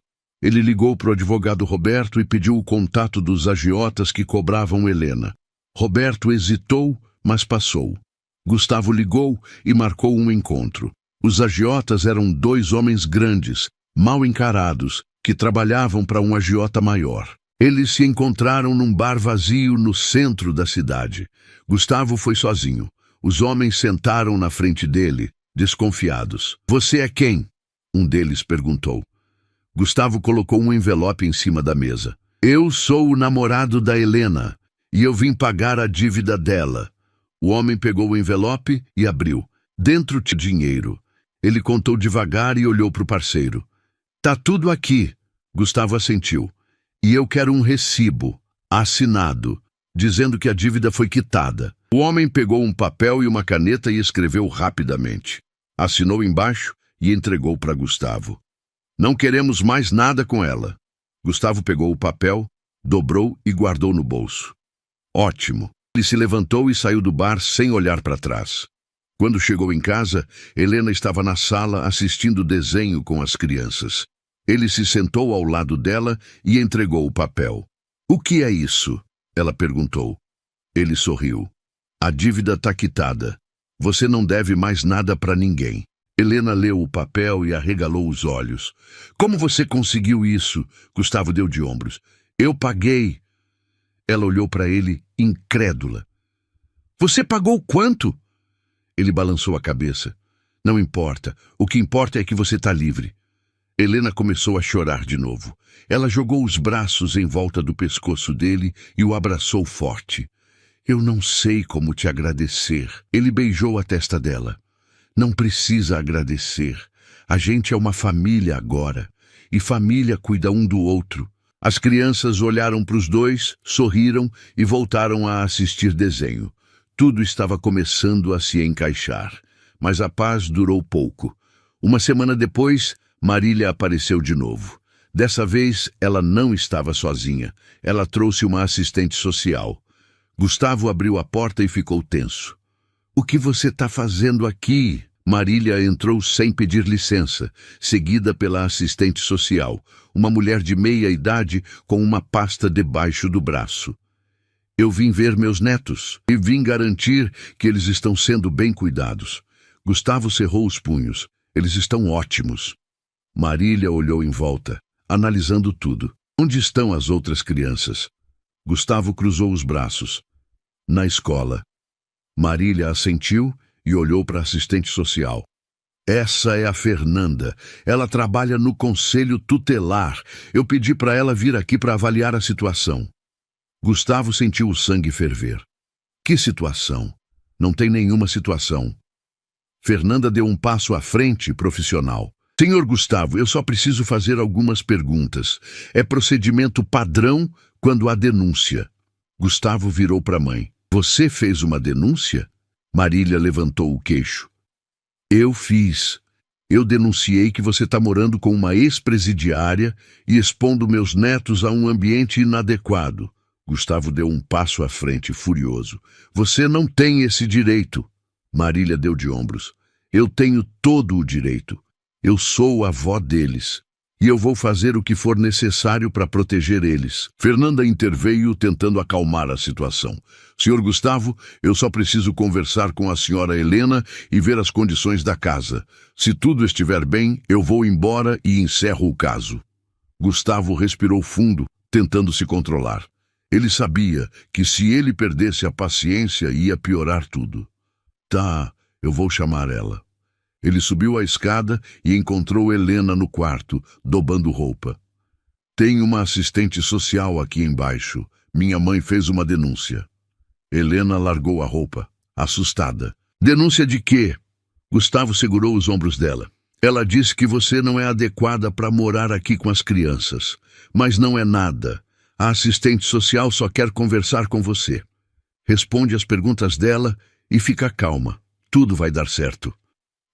Ele ligou para o advogado Roberto e pediu o contato dos agiotas que cobravam Helena. Roberto hesitou, mas passou. Gustavo ligou e marcou um encontro. Os agiotas eram 2 homens grandes, mal encarados, que trabalhavam para um agiota maior. Eles se encontraram num bar vazio no centro da cidade. Gustavo foi sozinho. Os homens sentaram na frente dele, desconfiados. Você é quem? Um deles perguntou. Gustavo colocou um envelope em cima da mesa. Eu sou o namorado da Helena, e eu vim pagar a dívida dela. O homem pegou o envelope e abriu. Dentro tinha dinheiro. Ele contou devagar e olhou para o parceiro. Tá tudo aqui. Gustavo assentiu. E eu quero um recibo, assinado, dizendo que a dívida foi quitada. O homem pegou um papel e uma caneta e escreveu rapidamente. Assinou embaixo e entregou para Gustavo. Não queremos mais nada com ela. Gustavo pegou o papel, dobrou e guardou no bolso. Ótimo. Ele se levantou e saiu do bar sem olhar para trás. Quando chegou em casa, Helena estava na sala assistindo desenho com as crianças. Ele se sentou ao lado dela e entregou o papel. O que é isso? Ela perguntou. Ele sorriu. A dívida está quitada. Você não deve mais nada para ninguém. Helena leu o papel e arregalou os olhos. Como você conseguiu isso? Gustavo deu de ombros. Eu paguei. Ela olhou para ele, incrédula. Você pagou quanto? Ele balançou a cabeça. Não importa. O que importa é que você está livre. Helena começou a chorar de novo. Ela jogou os braços em volta do pescoço dele e o abraçou forte. Eu não sei como te agradecer. Ele beijou a testa dela. Não precisa agradecer. A gente é uma família agora. E família cuida um do outro. As crianças olharam para os dois, sorriram e voltaram a assistir desenho. Tudo estava começando a se encaixar. Mas a paz durou pouco. Uma semana depois, Marília apareceu de novo. Dessa vez, ela não estava sozinha. Ela trouxe uma assistente social. Gustavo abriu a porta e ficou tenso. O que você está fazendo aqui? Marília entrou sem pedir licença, seguida pela assistente social, uma mulher de meia idade com uma pasta debaixo do braço. Eu vim ver meus netos e vim garantir que eles estão sendo bem cuidados. Gustavo cerrou os punhos. Eles estão ótimos. Marília olhou em volta, analisando tudo. Onde estão as outras crianças? Gustavo cruzou os braços. Na escola. Marília assentiu e olhou para a assistente social. Essa é a Fernanda. Ela trabalha no conselho tutelar. Eu pedi para ela vir aqui para avaliar a situação. Gustavo sentiu o sangue ferver. Que situação? Não tem nenhuma situação. Fernanda deu um passo à frente, profissional. Senhor Gustavo, eu só preciso fazer algumas perguntas. É procedimento padrão quando há denúncia. Gustavo virou para a mãe. Você fez uma denúncia? Marília levantou o queixo. Eu fiz. Eu denunciei que você está morando com uma ex-presidiária e expondo meus netos a um ambiente inadequado. Gustavo deu um passo à frente, furioso. Você não tem esse direito. Marília deu de ombros. Eu tenho todo o direito. Eu sou a avó deles. E eu vou fazer o que for necessário para proteger eles. Fernanda interveio, tentando acalmar a situação. Senhor Gustavo, eu só preciso conversar com a senhora Helena e ver as condições da casa. Se tudo estiver bem, eu vou embora e encerro o caso. Gustavo respirou fundo, tentando se controlar. Ele sabia que se ele perdesse a paciência, ia piorar tudo. Tá, eu vou chamar ela. Ele subiu a escada e encontrou Helena no quarto, dobando roupa. Tem uma assistente social aqui embaixo. Minha mãe fez uma denúncia. Helena largou a roupa, assustada. Denúncia de quê? Gustavo segurou os ombros dela. Ela disse que você não é adequada para morar aqui com as crianças. Mas não é nada. A assistente social só quer conversar com você. Responde às perguntas dela e fica calma. Tudo vai dar certo.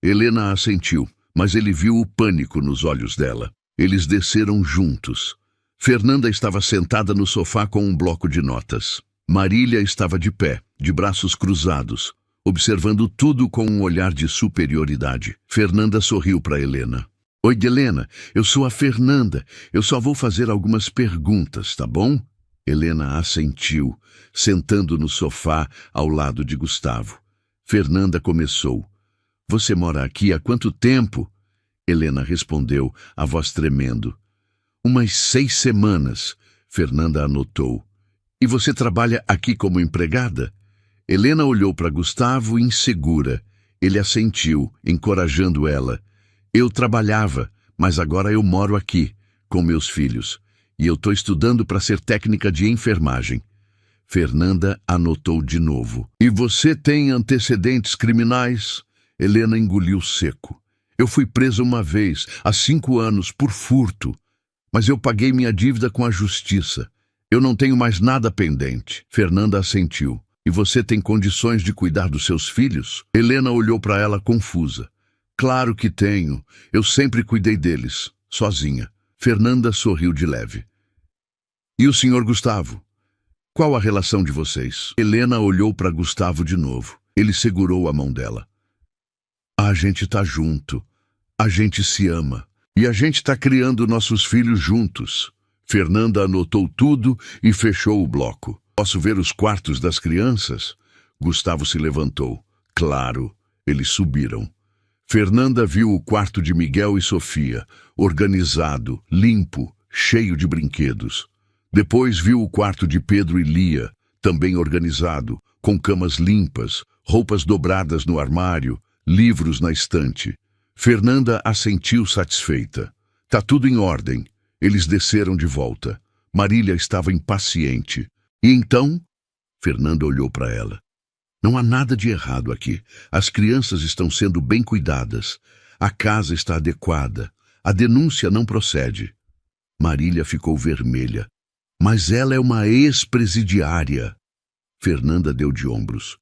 Helena assentiu, mas ele viu o pânico nos olhos dela. Eles desceram juntos. Fernanda estava sentada no sofá com um bloco de notas. Marília estava de pé, de braços cruzados, observando tudo com um olhar de superioridade. Fernanda sorriu para Helena. Oi, Helena, eu sou a Fernanda. Eu só vou fazer algumas perguntas, tá bom? Helena assentiu, sentando no sofá ao lado de Gustavo. Fernanda começou. Você mora aqui há quanto tempo? Helena respondeu, a voz tremendo. Umas 6 semanas, Fernanda anotou. E você trabalha aqui como empregada? Helena olhou para Gustavo insegura. Ele assentiu, encorajando ela. Eu trabalhava, mas agora eu moro aqui, com meus filhos. E eu estou estudando para ser técnica de enfermagem. Fernanda anotou de novo. E você tem antecedentes criminais? Helena engoliu seco. Eu fui presa uma vez, há 5 anos, por furto. Mas eu paguei minha dívida com a justiça. Eu não tenho mais nada pendente. Fernanda assentiu. E você tem condições de cuidar dos seus filhos? Helena olhou para ela confusa. Claro que tenho. Eu sempre cuidei deles, sozinha. Fernanda sorriu de leve. E o senhor Gustavo? Qual a relação de vocês? Helena olhou para Gustavo de novo. Ele segurou a mão dela. A gente tá junto, a gente se ama e a gente tá criando nossos filhos juntos. Fernanda anotou tudo e fechou o bloco. Posso ver os quartos das crianças? Gustavo se levantou. Claro, eles subiram. Fernanda viu o quarto de Miguel e Sofia, organizado, limpo, cheio de brinquedos. Depois viu o quarto de Pedro e Lia, também organizado, com camas limpas, roupas dobradas no armário, livros na estante. Fernanda assentiu satisfeita. Tá tudo em ordem. Eles desceram de volta. Marília estava impaciente. E então? Fernanda olhou para ela. Não há nada de errado aqui. As crianças estão sendo bem cuidadas. A casa está adequada. A denúncia não procede. Marília ficou vermelha. Mas ela é uma ex-presidiária. Fernanda deu de ombros.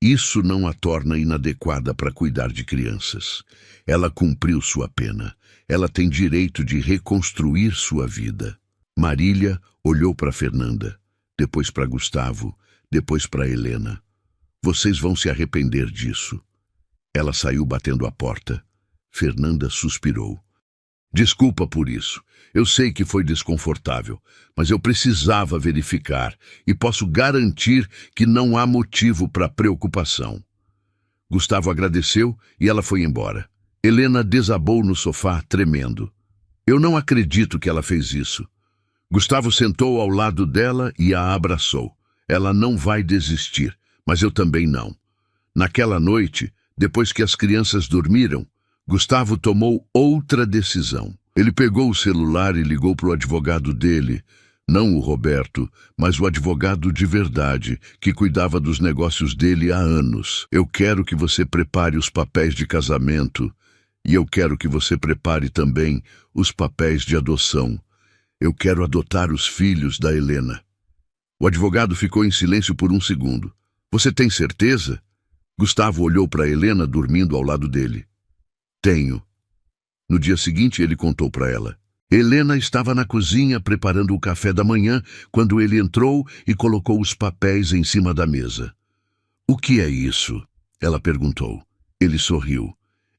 Isso não a torna inadequada para cuidar de crianças. Ela cumpriu sua pena. Ela tem direito de reconstruir sua vida. Marília olhou para Fernanda, depois para Gustavo, depois para Helena. Vocês vão se arrepender disso. Ela saiu batendo a porta. Fernanda suspirou. Desculpa por isso. Eu sei que foi desconfortável, mas eu precisava verificar e posso garantir que não há motivo para preocupação. Gustavo agradeceu e ela foi embora. Helena desabou no sofá, tremendo. Eu não acredito que ela fez isso. Gustavo sentou ao lado dela e a abraçou. Ela não vai desistir, mas eu também não. Naquela noite, depois que as crianças dormiram, Gustavo tomou outra decisão. Ele pegou o celular e ligou para o advogado dele, não o Roberto, mas o advogado de verdade, que cuidava dos negócios dele há anos. Eu quero que você prepare os papéis de casamento e eu quero que você prepare também os papéis de adoção. Eu quero adotar os filhos da Helena. O advogado ficou em silêncio por um segundo. Você tem certeza? Gustavo olhou para Helena dormindo ao lado dele. Tenho. No dia seguinte, ele contou para ela. Helena estava na cozinha preparando o café da manhã quando ele entrou e colocou os papéis em cima da mesa. "O que é isso?" ela perguntou. Ele sorriu.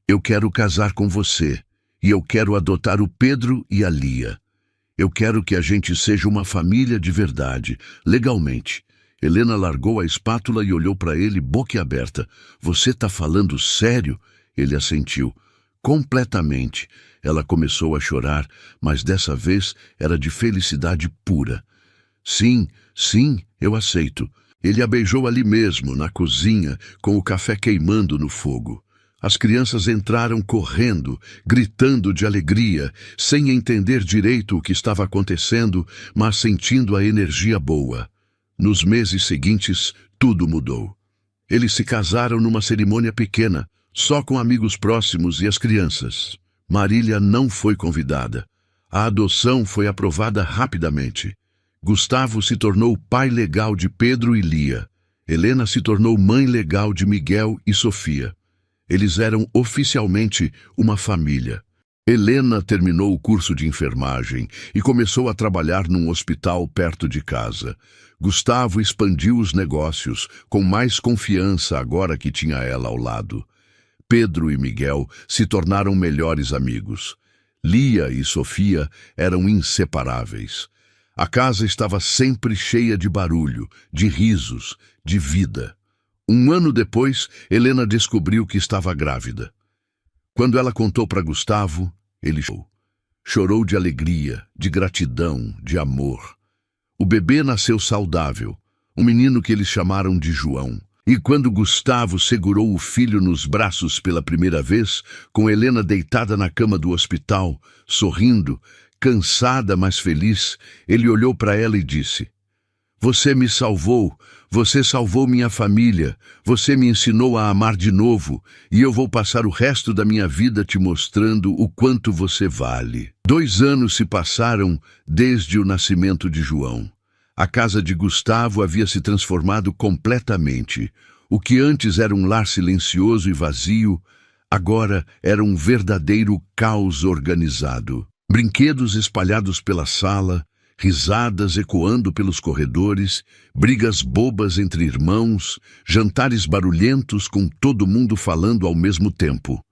"Eu quero casar com você, e eu quero adotar o Pedro e a Lia. Eu quero que a gente seja uma família de verdade, legalmente." Helena largou a espátula e olhou para ele boquiaberta. "Você tá falando sério?" Ele assentiu. Completamente. Ela começou a chorar, mas dessa vez era de felicidade pura. "Sim, sim, eu aceito." Ele a beijou ali mesmo, na cozinha, com o café queimando no fogo. As crianças entraram correndo, gritando de alegria, sem entender direito o que estava acontecendo, mas sentindo a energia boa. Nos meses seguintes, tudo mudou. Eles se casaram numa cerimônia pequena, só com amigos próximos e as crianças. Marília não foi convidada. A adoção foi aprovada rapidamente. Gustavo se tornou pai legal de Pedro e Lia. Helena se tornou mãe legal de Miguel e Sofia. Eles eram oficialmente uma família. Helena terminou o curso de enfermagem e começou a trabalhar num hospital perto de casa. Gustavo expandiu os negócios, com mais confiança agora que tinha ela ao lado. Pedro e Miguel se tornaram melhores amigos. Lia e Sofia eram inseparáveis. A casa estava sempre cheia de barulho, de risos, de vida. Um ano depois, Helena descobriu que estava grávida. Quando ela contou para Gustavo, ele chorou. Chorou de alegria, de gratidão, de amor. O bebê nasceu saudável, um menino que eles chamaram de João. E quando Gustavo segurou o filho nos braços pela primeira vez, com Helena deitada na cama do hospital, sorrindo, cansada mas feliz, ele olhou para ela e disse: "Você me salvou, você salvou minha família, você me ensinou a amar de novo, e eu vou passar o resto da minha vida te mostrando o quanto você vale." 2 anos se passaram desde o nascimento de João. A casa de Gustavo havia se transformado completamente. O que antes era um lar silencioso e vazio, agora era um verdadeiro caos organizado. Brinquedos espalhados pela sala, risadas ecoando pelos corredores, brigas bobas entre irmãos, jantares barulhentos com todo mundo falando ao mesmo tempo.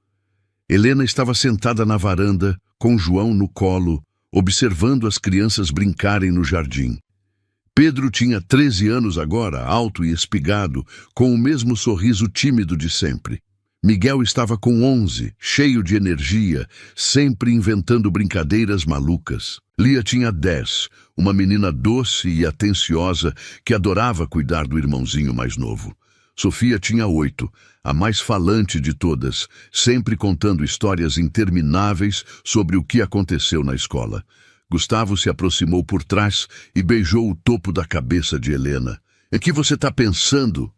Helena estava sentada na varanda, com João no colo, observando as crianças brincarem no jardim. Pedro tinha 13 anos agora, alto e espigado, com o mesmo sorriso tímido de sempre. Miguel estava com 11, cheio de energia, sempre inventando brincadeiras malucas. Lia tinha 10, uma menina doce e atenciosa que adorava cuidar do irmãozinho mais novo. Sofia tinha 8, a mais falante de todas, sempre contando histórias intermináveis sobre o que aconteceu na escola. Gustavo se aproximou por trás e beijou o topo da cabeça de Helena. "Em que você está pensando?"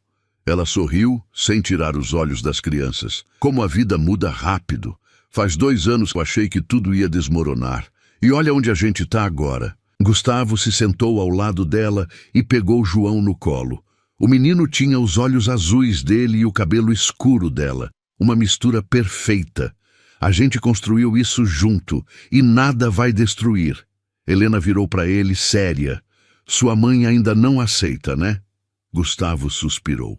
Ela sorriu, sem tirar os olhos das crianças. "Como a vida muda rápido. Faz 2 anos que eu achei que tudo ia desmoronar. E olha onde a gente está agora." Gustavo se sentou ao lado dela e pegou João no colo. O menino tinha os olhos azuis dele e o cabelo escuro dela. Uma mistura perfeita. "A gente construiu isso junto e nada vai destruir." Helena virou para ele, séria. "Sua mãe ainda não aceita, né?" Gustavo suspirou.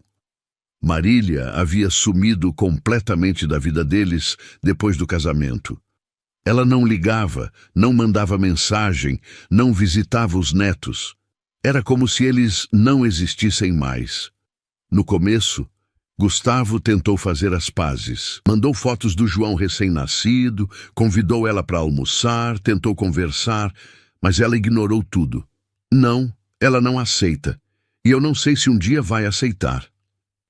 Marília havia sumido completamente da vida deles depois do casamento. Ela não ligava, não mandava mensagem, não visitava os netos. Era como se eles não existissem mais. No começo, Gustavo tentou fazer as pazes. Mandou fotos do João recém-nascido, convidou ela para almoçar, tentou conversar, mas ela ignorou tudo. "Não, ela não aceita. E eu não sei se um dia vai aceitar."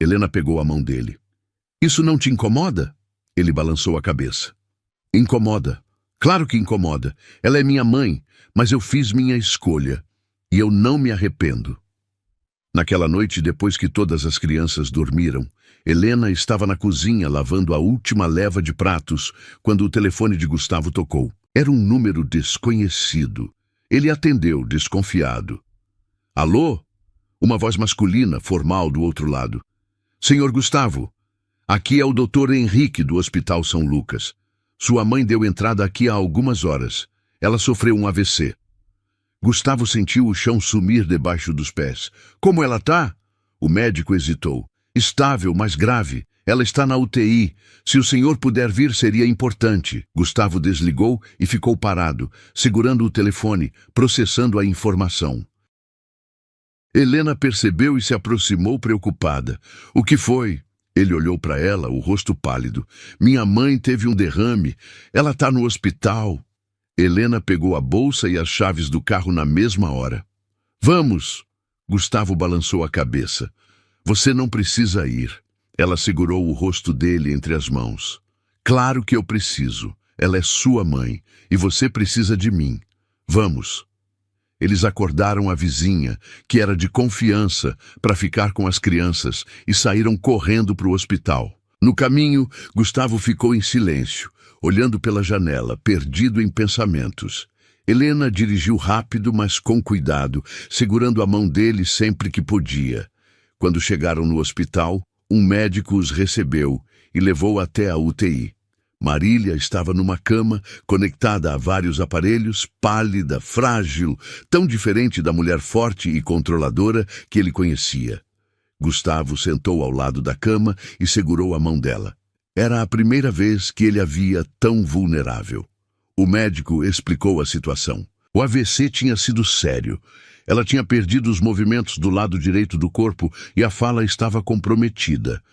Helena pegou a mão dele. "Isso não te incomoda?" Ele balançou a cabeça. "Incomoda. Claro que incomoda. Ela é minha mãe, mas eu fiz minha escolha. E eu não me arrependo." Naquela noite, depois que todas as crianças dormiram, Helena estava na cozinha lavando a última leva de pratos quando o telefone de Gustavo tocou. Era um número desconhecido. Ele atendeu, desconfiado. "Alô?" Uma voz masculina, formal, do outro lado. "Senhor Gustavo, aqui é o Dr. Henrique do Hospital São Lucas. Sua mãe deu entrada aqui há algumas horas. Ela sofreu um AVC. Gustavo sentiu o chão sumir debaixo dos pés. Como ela tá? O médico hesitou. Estável, mas grave. Ela está na UTI. Se o senhor puder vir, seria importante. Gustavo desligou e ficou parado, segurando o telefone, processando a informação. Helena percebeu e se aproximou preocupada. O que foi? Ele olhou para ela, o rosto pálido. Minha mãe teve um derrame. Ela está no hospital. Helena pegou a bolsa e as chaves do carro na mesma hora. Vamos! Gustavo balançou a cabeça. Você não precisa ir. Ela segurou o rosto dele entre as mãos. Claro que eu preciso. Ela é sua mãe e você precisa de mim. Vamos! Eles acordaram a vizinha, que era de confiança, para ficar com as crianças e saíram correndo para o hospital. No caminho, Gustavo ficou em silêncio, olhando pela janela, perdido em pensamentos. Helena dirigiu rápido, mas com cuidado, segurando a mão dele sempre que podia. Quando chegaram no hospital, um médico os recebeu e levou até a UTI. Marília estava numa cama, conectada a vários aparelhos, pálida, frágil, tão diferente da mulher forte e controladora que ele conhecia. Gustavo sentou ao lado da cama e segurou a mão dela. Era a primeira vez que ele a via tão vulnerável. O médico explicou a situação. O AVC tinha sido sério. Ela tinha perdido os movimentos do lado direito do corpo e a fala estava comprometida.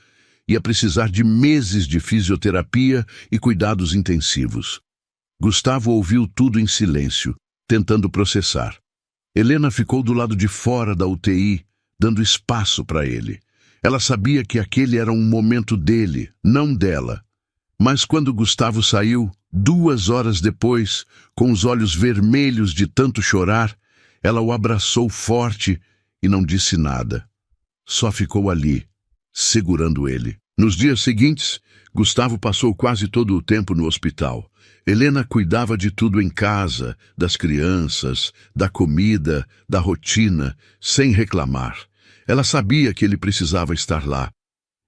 Ia precisar de meses de fisioterapia e cuidados intensivos. Gustavo ouviu tudo em silêncio, tentando processar. Helena ficou do lado de fora da UTI, dando espaço para ele. Ela sabia que aquele era um momento dele, não dela. Mas quando Gustavo saiu, 2 horas depois, com os olhos vermelhos de tanto chorar, ela o abraçou forte e não disse nada. Só ficou ali, segurando ele. Nos dias seguintes, Gustavo passou quase todo o tempo no hospital. Helena cuidava de tudo em casa, das crianças, da comida, da rotina, sem reclamar. Ela sabia que ele precisava estar lá,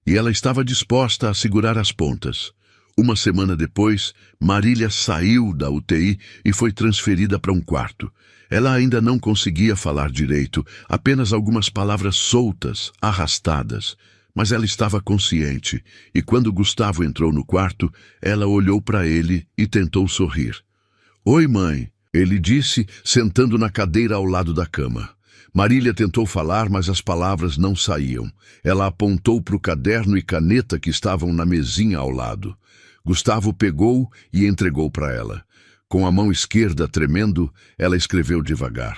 e ela estava disposta a segurar as pontas. Uma semana depois, Marília saiu da UTI e foi transferida para um quarto. Ela ainda não conseguia falar direito, apenas algumas palavras soltas, arrastadas. Mas ela estava consciente, e quando Gustavo entrou no quarto, ela olhou para ele e tentou sorrir. Oi, mãe, ele disse, sentando na cadeira ao lado da cama. Marília tentou falar, mas as palavras não saíam. Ela apontou para o caderno e caneta que estavam na mesinha ao lado. Gustavo pegou e entregou para ela. Com a mão esquerda tremendo, ela escreveu devagar.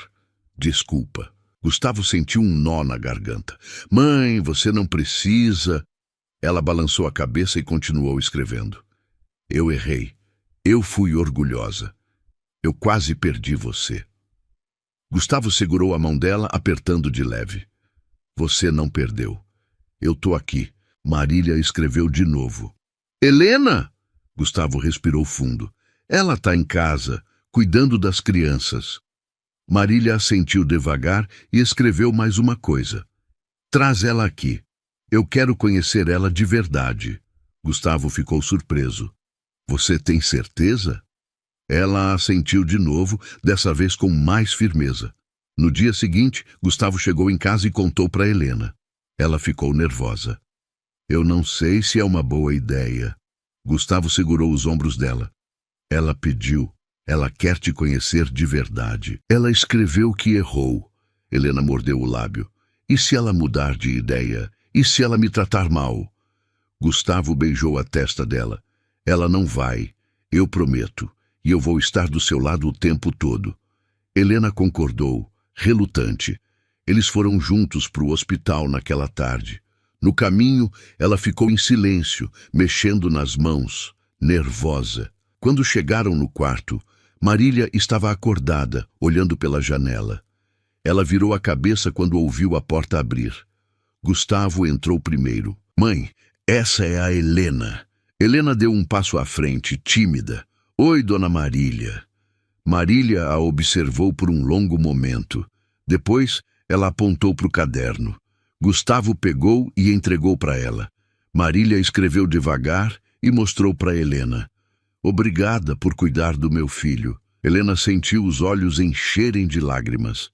Desculpa. Gustavo sentiu um nó na garganta. Mãe, você não precisa... Ela balançou a cabeça e continuou escrevendo. Eu errei. Eu fui orgulhosa. Eu quase perdi você. Gustavo segurou a mão dela, apertando de leve. Você não perdeu. Eu tô aqui. Marília escreveu de novo. Helena! Gustavo respirou fundo. Ela tá em casa, cuidando das crianças. Marília assentiu devagar e escreveu mais uma coisa. Traz ela aqui. Eu quero conhecer ela de verdade. Gustavo ficou surpreso. Você tem certeza? Ela assentiu de novo, dessa vez com mais firmeza. No dia seguinte, Gustavo chegou em casa e contou para Helena. Ela ficou nervosa. Eu não sei se é uma boa ideia. Gustavo segurou os ombros dela. Ela pediu. Ela quer te conhecer de verdade. Ela escreveu que errou. Helena mordeu o lábio. E se ela mudar de ideia? E se ela me tratar mal? Gustavo beijou a testa dela. Ela não vai. Eu prometo. E eu vou estar do seu lado o tempo todo. Helena concordou, relutante. Eles foram juntos para o hospital naquela tarde. No caminho, ela ficou em silêncio, mexendo nas mãos, nervosa. Quando chegaram no quarto, Marília estava acordada, olhando pela janela. Ela virou a cabeça quando ouviu a porta abrir. Gustavo entrou primeiro. Mãe, essa é a Helena. Helena deu um passo à frente, tímida. Oi, dona Marília. Marília a observou por um longo momento. Depois, ela apontou para o caderno. Gustavo pegou e entregou para ela. Marília escreveu devagar e mostrou para Helena. Obrigada por cuidar do meu filho. Helena sentiu os olhos encherem de lágrimas.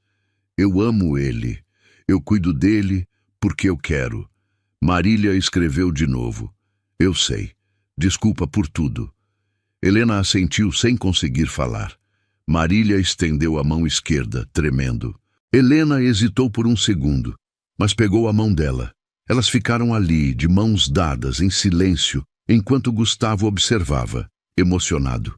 Eu amo ele. Eu cuido dele porque eu quero. Marília escreveu de novo. Eu sei. Desculpa por tudo. Helena assentiu sem conseguir falar. Marília estendeu a mão esquerda, tremendo. Helena hesitou por um segundo, mas pegou a mão dela. Elas ficaram ali, de mãos dadas, em silêncio, enquanto Gustavo observava, emocionado.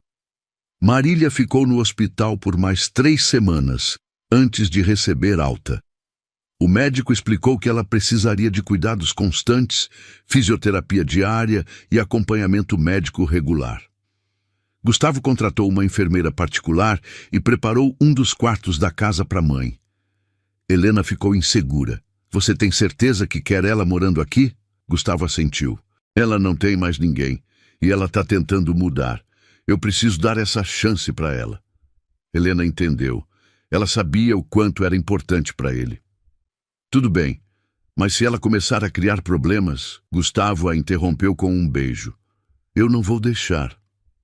Marília ficou no hospital por mais 3 semanas, antes de receber alta. O médico explicou que ela precisaria de cuidados constantes, fisioterapia diária e acompanhamento médico regular. Gustavo contratou uma enfermeira particular e preparou um dos quartos da casa para a mãe. Helena ficou insegura. Você tem certeza que quer ela morando aqui? Gustavo assentiu. Ela não tem mais ninguém e ela está tentando mudar. Eu preciso dar essa chance para ela. Helena entendeu. Ela sabia o quanto era importante para ele. Tudo bem, mas se ela começar a criar problemas, Gustavo a interrompeu com um beijo. Eu não vou deixar.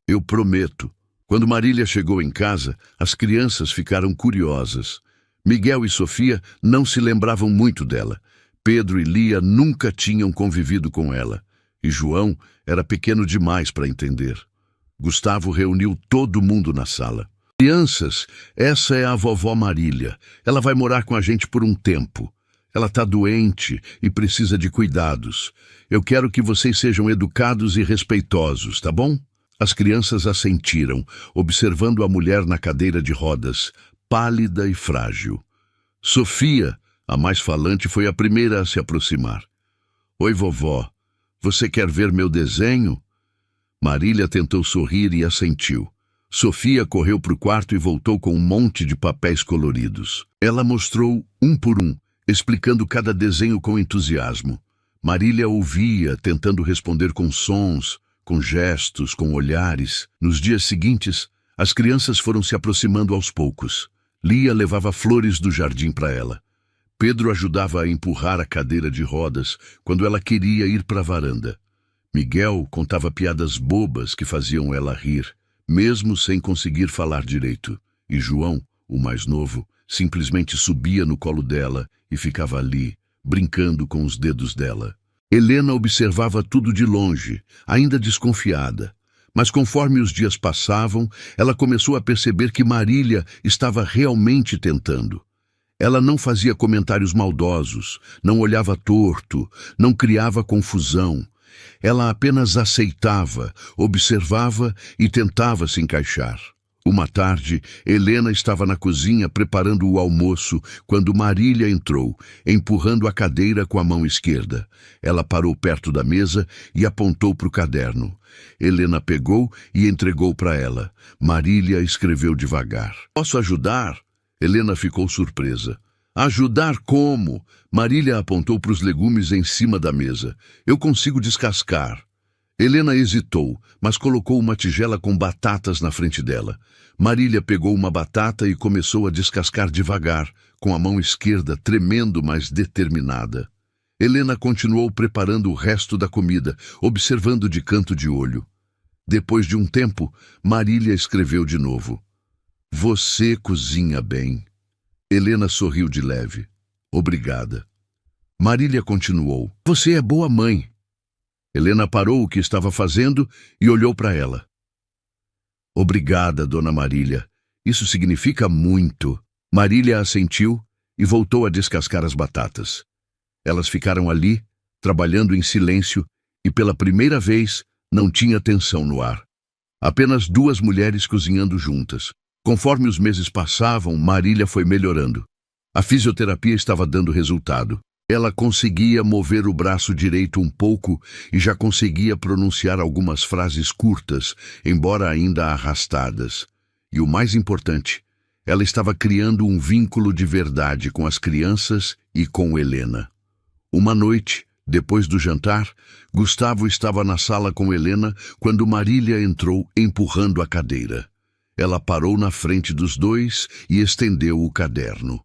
Eu prometo. Quando Marília chegou em casa, as crianças ficaram curiosas. Miguel e Sofia não se lembravam muito dela. Pedro e Lia nunca tinham convivido com ela. E João era pequeno demais para entender. Gustavo reuniu todo mundo na sala. Crianças, essa é a vovó Marília. Ela vai morar com a gente por um tempo. Ela está doente e precisa de cuidados. Eu quero que vocês sejam educados e respeitosos, tá bom? As crianças assentiram, observando a mulher na cadeira de rodas, pálida e frágil. Sofia, a mais falante, foi a primeira a se aproximar. Oi, vovó. Você quer ver meu desenho? Marília tentou sorrir e assentiu. Sofia correu para o quarto e voltou com um monte de papéis coloridos. Ela mostrou um por um, explicando cada desenho com entusiasmo. Marília ouvia, tentando responder com sons, com gestos, com olhares. Nos dias seguintes, as crianças foram se aproximando aos poucos. Lia levava flores do jardim para ela. Pedro ajudava a empurrar a cadeira de rodas quando ela queria ir para a varanda. Miguel contava piadas bobas que faziam ela rir, mesmo sem conseguir falar direito. E João, o mais novo, simplesmente subia no colo dela e ficava ali, brincando com os dedos dela. Helena observava tudo de longe, ainda desconfiada. Mas conforme os dias passavam, ela começou a perceber que Marília estava realmente tentando. Ela não fazia comentários maldosos, não olhava torto, não criava confusão. Ela apenas aceitava, observava e tentava se encaixar. Uma tarde, Helena estava na cozinha preparando o almoço quando Marília entrou, empurrando a cadeira com a mão esquerda. Ela parou perto da mesa e apontou para o caderno. Helena pegou e entregou para ela. Marília escreveu devagar. Posso ajudar? Helena ficou surpresa. Ajudar como? Marília apontou para os legumes em cima da mesa. Eu consigo descascar. Helena hesitou, mas colocou uma tigela com batatas na frente dela. Marília pegou uma batata e começou a descascar devagar, com a mão esquerda tremendo, mas determinada. Helena continuou preparando o resto da comida, observando de canto de olho. Depois de um tempo, Marília escreveu de novo. Você cozinha bem. Helena sorriu de leve. Obrigada. Marília continuou. Você é boa mãe. Helena parou o que estava fazendo e olhou para ela. Obrigada, dona Marília. Isso significa muito. Marília assentiu e voltou a descascar as batatas. Elas ficaram ali, trabalhando em silêncio, e pela primeira vez não tinha tensão no ar. Apenas 2 mulheres cozinhando juntas. Conforme os meses passavam, Marília foi melhorando. A fisioterapia estava dando resultado. Ela conseguia mover o braço direito um pouco e já conseguia pronunciar algumas frases curtas, embora ainda arrastadas. E o mais importante, ela estava criando um vínculo de verdade com as crianças e com Helena. Uma noite, depois do jantar, Gustavo estava na sala com Helena quando Marília entrou empurrando a cadeira. Ela parou na frente dos dois e estendeu o caderno.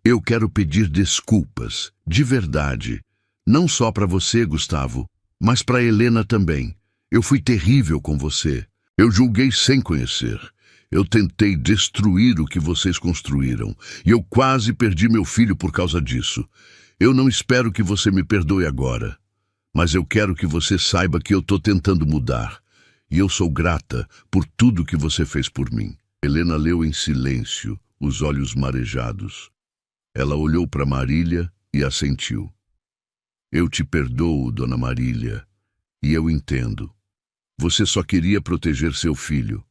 Eu quero pedir desculpas, de verdade. Não só para você, Gustavo, mas para Helena também. Eu fui terrível com você. Eu julguei sem conhecer. Eu tentei destruir o que vocês construíram, e eu quase perdi meu filho por causa disso. Eu não espero que você me perdoe agora, mas eu quero que você saiba que eu estou tentando mudar, e eu sou grata por tudo que você fez por mim. Helena leu em silêncio, os olhos marejados. Ela olhou para Marília e assentiu. Eu te perdoo, dona Marília, e eu entendo. Você só queria proteger seu filho.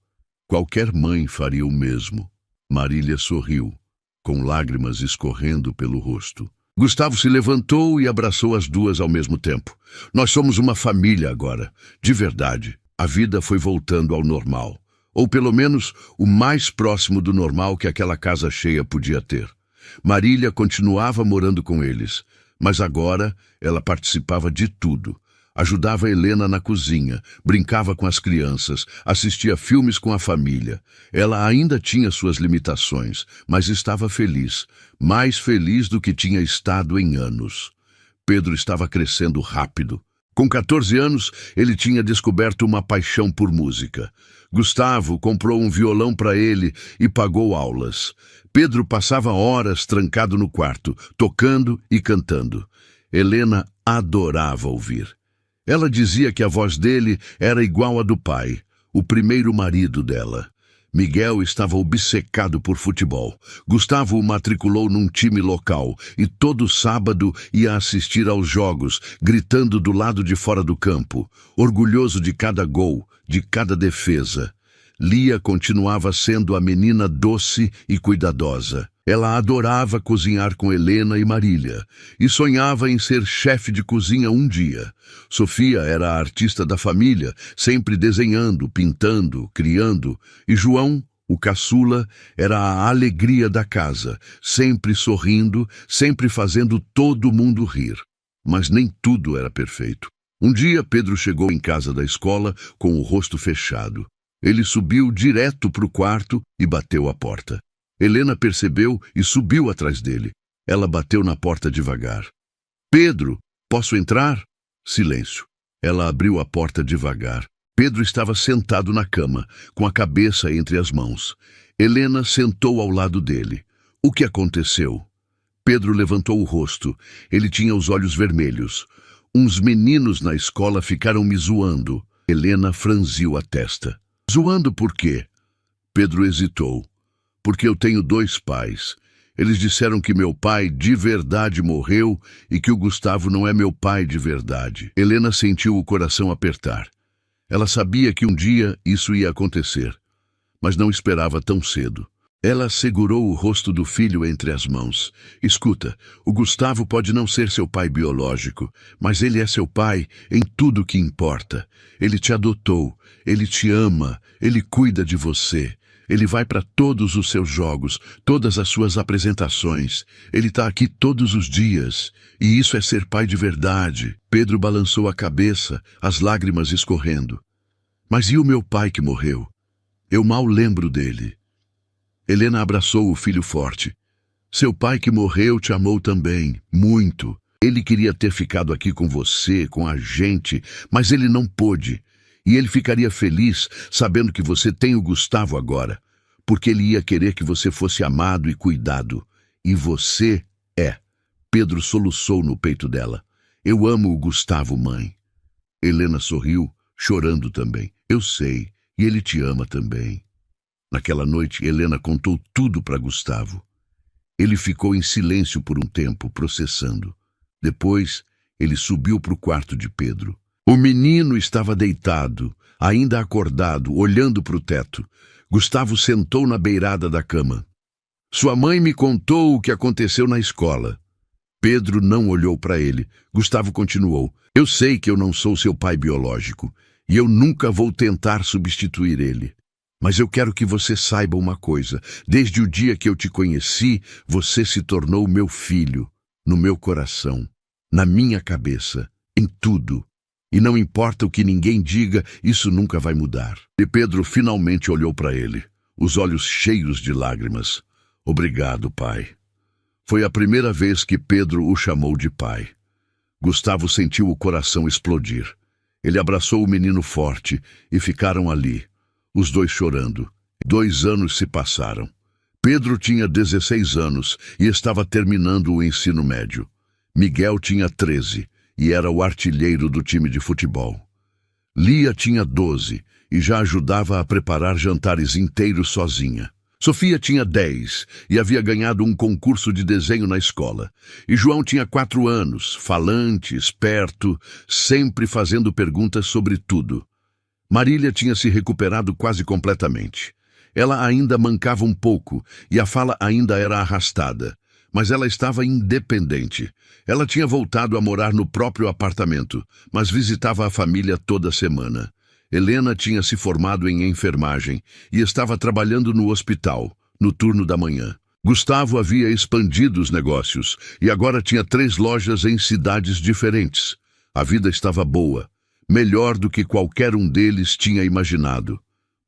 Qualquer mãe faria o mesmo. Marília sorriu, com lágrimas escorrendo pelo rosto. Gustavo se levantou e abraçou as duas ao mesmo tempo. Nós somos uma família agora. De verdade, a vida foi voltando ao normal. Ou pelo menos o mais próximo do normal que aquela casa cheia podia ter. Marília continuava morando com eles, mas agora ela participava de tudo. Ajudava Helena na cozinha, brincava com as crianças, assistia filmes com a família. Ela ainda tinha suas limitações, mas estava feliz, mais feliz do que tinha estado em anos. Pedro estava crescendo rápido. Com 14 anos, ele tinha descoberto uma paixão por música. Gustavo comprou um violão para ele e pagou aulas. Pedro passava horas trancado no quarto, tocando e cantando. Helena adorava ouvir. Ela dizia que a voz dele era igual à do pai, o primeiro marido dela. Miguel estava obcecado por futebol. Gustavo o matriculou num time local e todo sábado ia assistir aos jogos, gritando do lado de fora do campo, orgulhoso de cada gol, de cada defesa. Lia continuava sendo a menina doce e cuidadosa. Ela adorava cozinhar com Helena e Marília e sonhava em ser chefe de cozinha um dia. Sofia era a artista da família, sempre desenhando, pintando, criando, e João, o caçula, era a alegria da casa, sempre sorrindo, sempre fazendo todo mundo rir. Mas nem tudo era perfeito. Um dia Pedro chegou em casa da escola com o rosto fechado. Ele subiu direto para o quarto e bateu a porta. Helena percebeu e subiu atrás dele. Ela bateu na porta devagar. Pedro, posso entrar? Silêncio. Ela abriu a porta devagar. Pedro estava sentado na cama, com a cabeça entre as mãos. Helena sentou ao lado dele. O que aconteceu? Pedro levantou o rosto. Ele tinha os olhos vermelhos. Uns meninos na escola ficaram me zoando. Helena franziu a testa. Zoando por quê? Pedro hesitou. Porque eu tenho 2 pais. Eles disseram que meu pai de verdade morreu e que o Gustavo não é meu pai de verdade. Helena sentiu o coração apertar. Ela sabia que um dia isso ia acontecer, mas não esperava tão cedo. Ela segurou o rosto do filho entre as mãos. Escuta, o Gustavo pode não ser seu pai biológico, mas ele é seu pai em tudo que importa. Ele te adotou, ele te ama, ele cuida de você. Ele vai para todos os seus jogos, todas as suas apresentações. Ele está aqui todos os dias. E isso é ser pai de verdade. Pedro balançou a cabeça, as lágrimas escorrendo. Mas e o meu pai que morreu? Eu mal lembro dele. Helena abraçou o filho forte. Seu pai que morreu te amou também, muito. Ele queria ter ficado aqui com você, com a gente, mas ele não pôde. E ele ficaria feliz sabendo que você tem o Gustavo agora, porque ele ia querer que você fosse amado e cuidado. E você é. Pedro soluçou no peito dela. Eu amo o Gustavo, mãe. Helena sorriu, chorando também. Eu sei, e ele te ama também. Naquela noite, Helena contou tudo para Gustavo. Ele ficou em silêncio por um tempo, processando. Depois, ele subiu para o quarto de Pedro. O menino estava deitado, ainda acordado, olhando para o teto. Gustavo sentou na beirada da cama. Sua mãe me contou o que aconteceu na escola. Pedro não olhou para ele. Gustavo continuou. Eu sei que eu não sou seu pai biológico, e eu nunca vou tentar substituir ele. Mas eu quero que você saiba uma coisa. Desde o dia que eu te conheci, você se tornou meu filho, no meu coração, na minha cabeça, em tudo. E não importa o que ninguém diga, isso nunca vai mudar. E Pedro finalmente olhou para ele, os olhos cheios de lágrimas. Obrigado, pai. Foi a primeira vez que Pedro o chamou de pai. Gustavo sentiu o coração explodir. Ele abraçou o menino forte e ficaram ali, os dois chorando. 2 anos se passaram. Pedro tinha 16 anos e estava terminando o ensino médio. Miguel tinha 13 e era o artilheiro do time de futebol. Lia tinha 12 e já ajudava a preparar jantares inteiros sozinha. Sofia tinha 10 e havia ganhado um concurso de desenho na escola. E João tinha 4 anos, falante, esperto, sempre fazendo perguntas sobre tudo. Marília tinha se recuperado quase completamente. Ela ainda mancava um pouco e a fala ainda era arrastada, mas ela estava independente. Ela tinha voltado a morar no próprio apartamento, mas visitava a família toda semana. Helena tinha se formado em enfermagem e estava trabalhando no hospital, no turno da manhã. Gustavo havia expandido os negócios e agora tinha 3 lojas em cidades diferentes. A vida estava boa, melhor do que qualquer um deles tinha imaginado.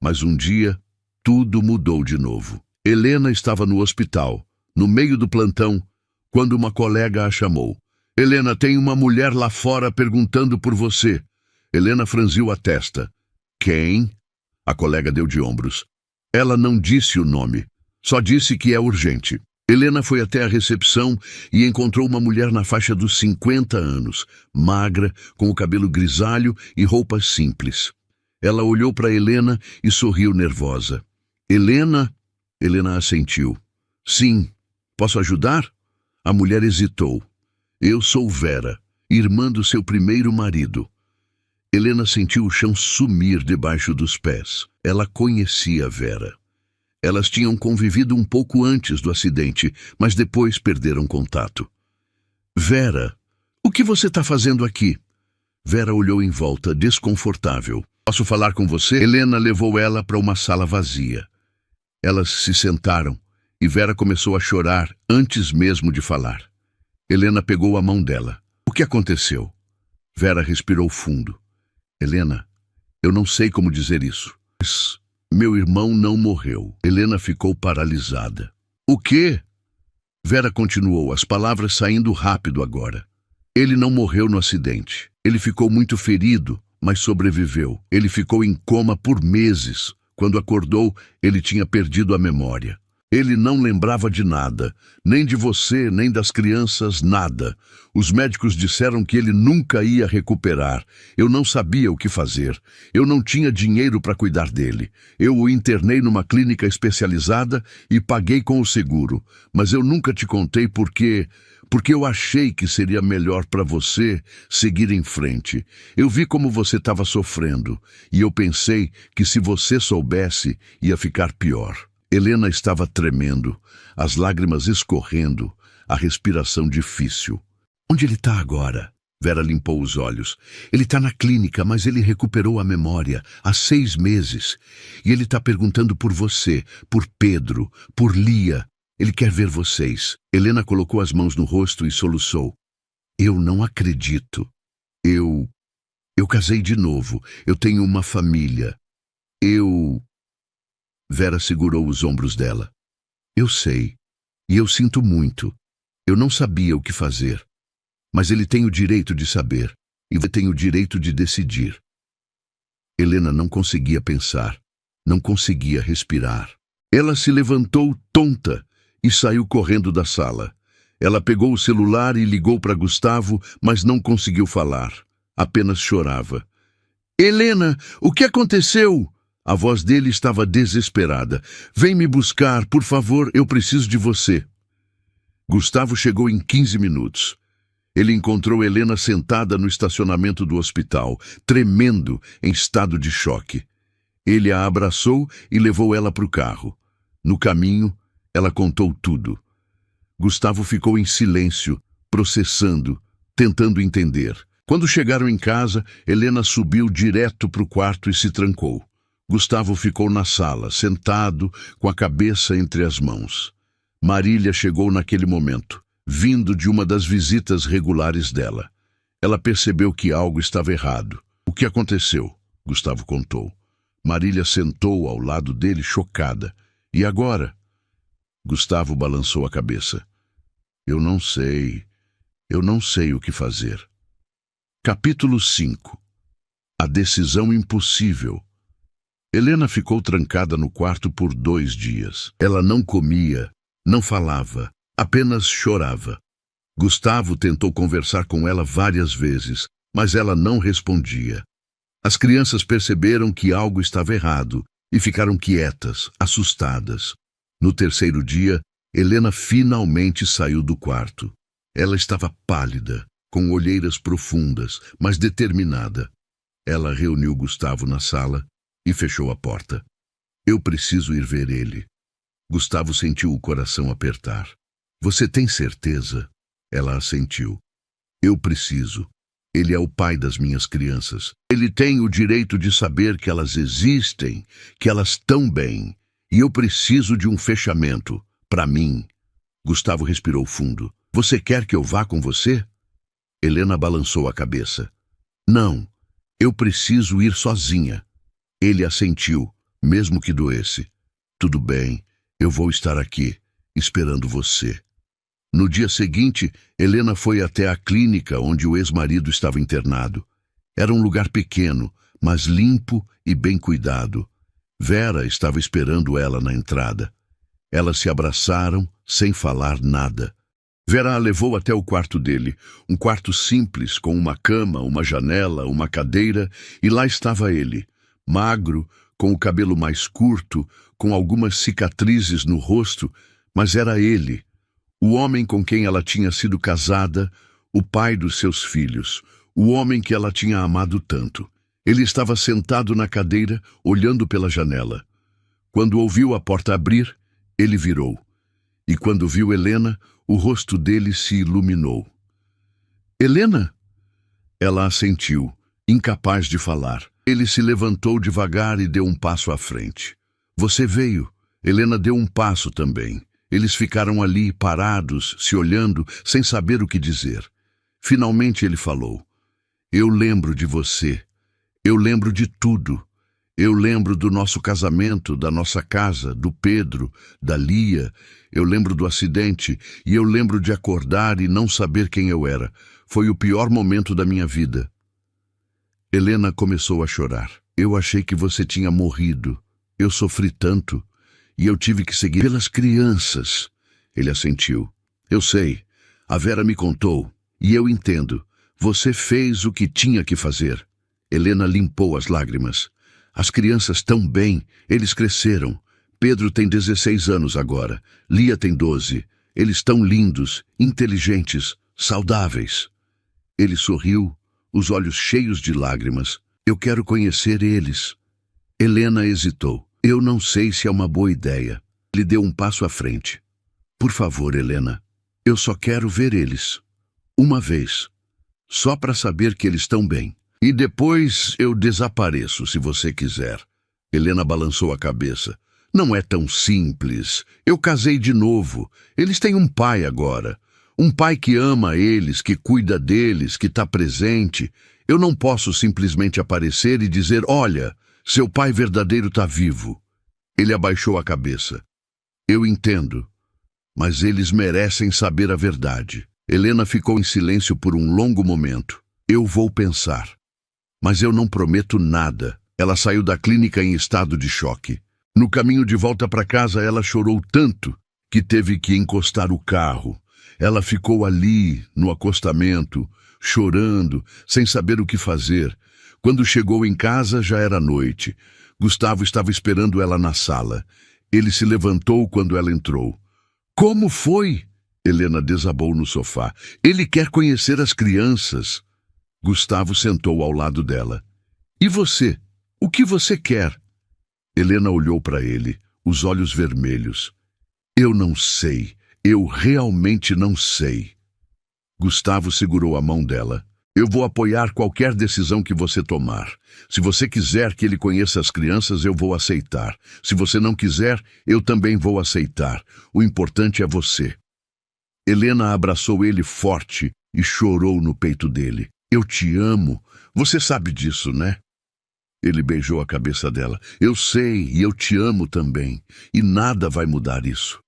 Mas um dia, tudo mudou de novo. Helena estava no hospital, no meio do plantão, quando uma colega a chamou. Helena, tem uma mulher lá fora perguntando por você. Helena franziu a testa. Quem? A colega deu de ombros. Ela não disse o nome, só disse que é urgente. Helena foi até a recepção e encontrou uma mulher na faixa dos 50 anos, magra, com o cabelo grisalho e roupas simples. Ela olhou para Helena e sorriu nervosa. Helena? Helena assentiu. Sim. Posso ajudar? A mulher hesitou. Eu sou Vera, irmã do seu primeiro marido. Helena sentiu o chão sumir debaixo dos pés. Ela conhecia Vera. Elas tinham convivido um pouco antes do acidente, mas depois perderam contato. Vera, o que você está fazendo aqui? Vera olhou em volta, desconfortável. Posso falar com você? Helena levou ela para uma sala vazia. Elas se sentaram e Vera começou a chorar antes mesmo de falar. Helena pegou a mão dela. O que aconteceu? Vera respirou fundo. Helena, eu não sei como dizer isso. Mas meu irmão não morreu. Helena ficou paralisada. O quê? Vera continuou, as palavras saindo rápido agora. Ele não morreu no acidente. Ele ficou muito ferido, mas sobreviveu. Ele ficou em coma por meses. Quando acordou, ele tinha perdido a memória. Ele não lembrava de nada, nem de você, nem das crianças, nada. Os médicos disseram que ele nunca ia recuperar. Eu não sabia o que fazer. Eu não tinha dinheiro para cuidar dele. Eu o internei numa clínica especializada e paguei com o seguro. Mas eu nunca te contei porque eu achei que seria melhor para você seguir em frente. Eu vi como você estava sofrendo e eu pensei que se você soubesse, ia ficar pior. Helena estava tremendo, as lágrimas escorrendo, a respiração difícil. Onde ele está agora? Vera limpou os olhos. Ele está na clínica, mas ele recuperou a memória há 6 meses. E ele está perguntando por você, por Pedro, por Lia. Ele quer ver vocês. Helena colocou as mãos no rosto e soluçou. Eu não acredito. Eu casei de novo. Eu tenho uma família. Vera segurou os ombros dela. Eu sei. E eu sinto muito. Eu não sabia o que fazer. Mas ele tem o direito de saber. E você tem o direito de decidir. Helena não conseguia pensar. Não conseguia respirar. Ela se levantou tonta e saiu correndo da sala. Ela pegou o celular e ligou para Gustavo, mas não conseguiu falar. Apenas chorava. Helena, o que aconteceu? A voz dele estava desesperada. Vem me buscar, por favor, eu preciso de você. Gustavo chegou em 15 minutos. Ele encontrou Helena sentada no estacionamento do hospital, tremendo, em estado de choque. Ele a abraçou e levou ela para o carro. No caminho, ela contou tudo. Gustavo ficou em silêncio, processando, tentando entender. Quando chegaram em casa, Helena subiu direto para o quarto e se trancou. Gustavo ficou na sala, sentado, com a cabeça entre as mãos. Marília chegou naquele momento, vindo de uma das visitas regulares dela. Ela percebeu que algo estava errado. O que aconteceu? Gustavo contou. Marília sentou ao lado dele, chocada. E agora? Gustavo balançou a cabeça. Eu não sei o que fazer. Capítulo 5. A decisão impossível. Helena ficou trancada no quarto por 2 dias. Ela não comia, não falava, apenas chorava. Gustavo tentou conversar com ela várias vezes, mas ela não respondia. As crianças perceberam que algo estava errado e ficaram quietas, assustadas. No 3º dia, Helena finalmente saiu do quarto. Ela estava pálida, com olheiras profundas, mas determinada. Ela reuniu Gustavo na sala e fechou a porta. Eu preciso ir ver ele. Gustavo sentiu o coração apertar. Você tem certeza? Ela assentiu. Eu preciso. Ele é o pai das minhas crianças. Ele tem o direito de saber que elas existem, que elas estão bem. E eu preciso de um fechamento, para mim. Gustavo respirou fundo. Você quer que eu vá com você? Helena balançou a cabeça. Não, eu preciso ir sozinha. Ele assentiu, mesmo que doesse. Tudo bem, eu vou estar aqui, esperando você. No dia seguinte, Helena foi até a clínica onde o ex-marido estava internado. Era um lugar pequeno, mas limpo e bem cuidado. Vera estava esperando ela na entrada. Elas se abraçaram, sem falar nada. Vera a levou até o quarto dele, um quarto simples, com uma cama, uma janela, uma cadeira, e lá estava ele, magro, com o cabelo mais curto, com algumas cicatrizes no rosto, mas era ele, o homem com quem ela tinha sido casada, o pai dos seus filhos, o homem que ela tinha amado tanto. Ele estava sentado na cadeira, olhando pela janela. Quando ouviu a porta abrir, ele virou. E quando viu Helena, o rosto dele se iluminou. Helena? Ela assentiu, incapaz de falar. Ele se levantou devagar e deu um passo à frente. Você veio. Helena deu um passo também. Eles ficaram ali, parados, se olhando, sem saber o que dizer. Finalmente ele falou. Eu lembro de você. Eu lembro de tudo. Eu lembro do nosso casamento, da nossa casa, do Pedro, da Lia. Eu lembro do acidente e eu lembro de acordar e não saber quem eu era. Foi o pior momento da minha vida. Helena começou a chorar. Eu achei que você tinha morrido. Eu sofri tanto. E eu tive que seguir pelas crianças. Ele assentiu. Eu sei. A Vera me contou. E eu entendo. Você fez o que tinha que fazer. Helena limpou as lágrimas. As crianças estão bem. Eles cresceram. Pedro tem 16 anos agora. Lia tem 12. Eles estão lindos, inteligentes, saudáveis. Ele sorriu, os olhos cheios de lágrimas. Eu quero conhecer eles. Helena hesitou. Eu não sei se é uma boa ideia. Ele deu um passo à frente. Por favor, Helena. Eu só quero ver eles. Uma vez. Só para saber que eles estão bem. E depois eu desapareço, se você quiser. Helena balançou a cabeça. Não é tão simples. Eu casei de novo. Eles têm um pai agora. Um pai que ama eles, que cuida deles, que está presente. Eu não posso simplesmente aparecer e dizer, olha, seu pai verdadeiro está vivo. Ele abaixou a cabeça. Eu entendo, mas eles merecem saber a verdade. Helena ficou em silêncio por um longo momento. Eu vou pensar. Mas eu não prometo nada. Ela saiu da clínica em estado de choque. No caminho de volta para casa, ela chorou tanto que teve que encostar o carro. Ela ficou ali, no acostamento, chorando, sem saber o que fazer. Quando chegou em casa, já era noite. Gustavo estava esperando ela na sala. Ele se levantou quando ela entrou. Como foi? Helena desabou no sofá. Ele quer conhecer as crianças. Gustavo sentou ao lado dela. E você? O que você quer? Helena olhou para ele, os olhos vermelhos. Eu não sei. Eu realmente não sei. Gustavo segurou a mão dela. Eu vou apoiar qualquer decisão que você tomar. Se você quiser que ele conheça as crianças, eu vou aceitar. Se você não quiser, eu também vou aceitar. O importante é você. Helena abraçou ele forte e chorou no peito dele. Eu te amo. Você sabe disso, né? Ele beijou a cabeça dela. Eu sei, e eu te amo também. E nada vai mudar isso.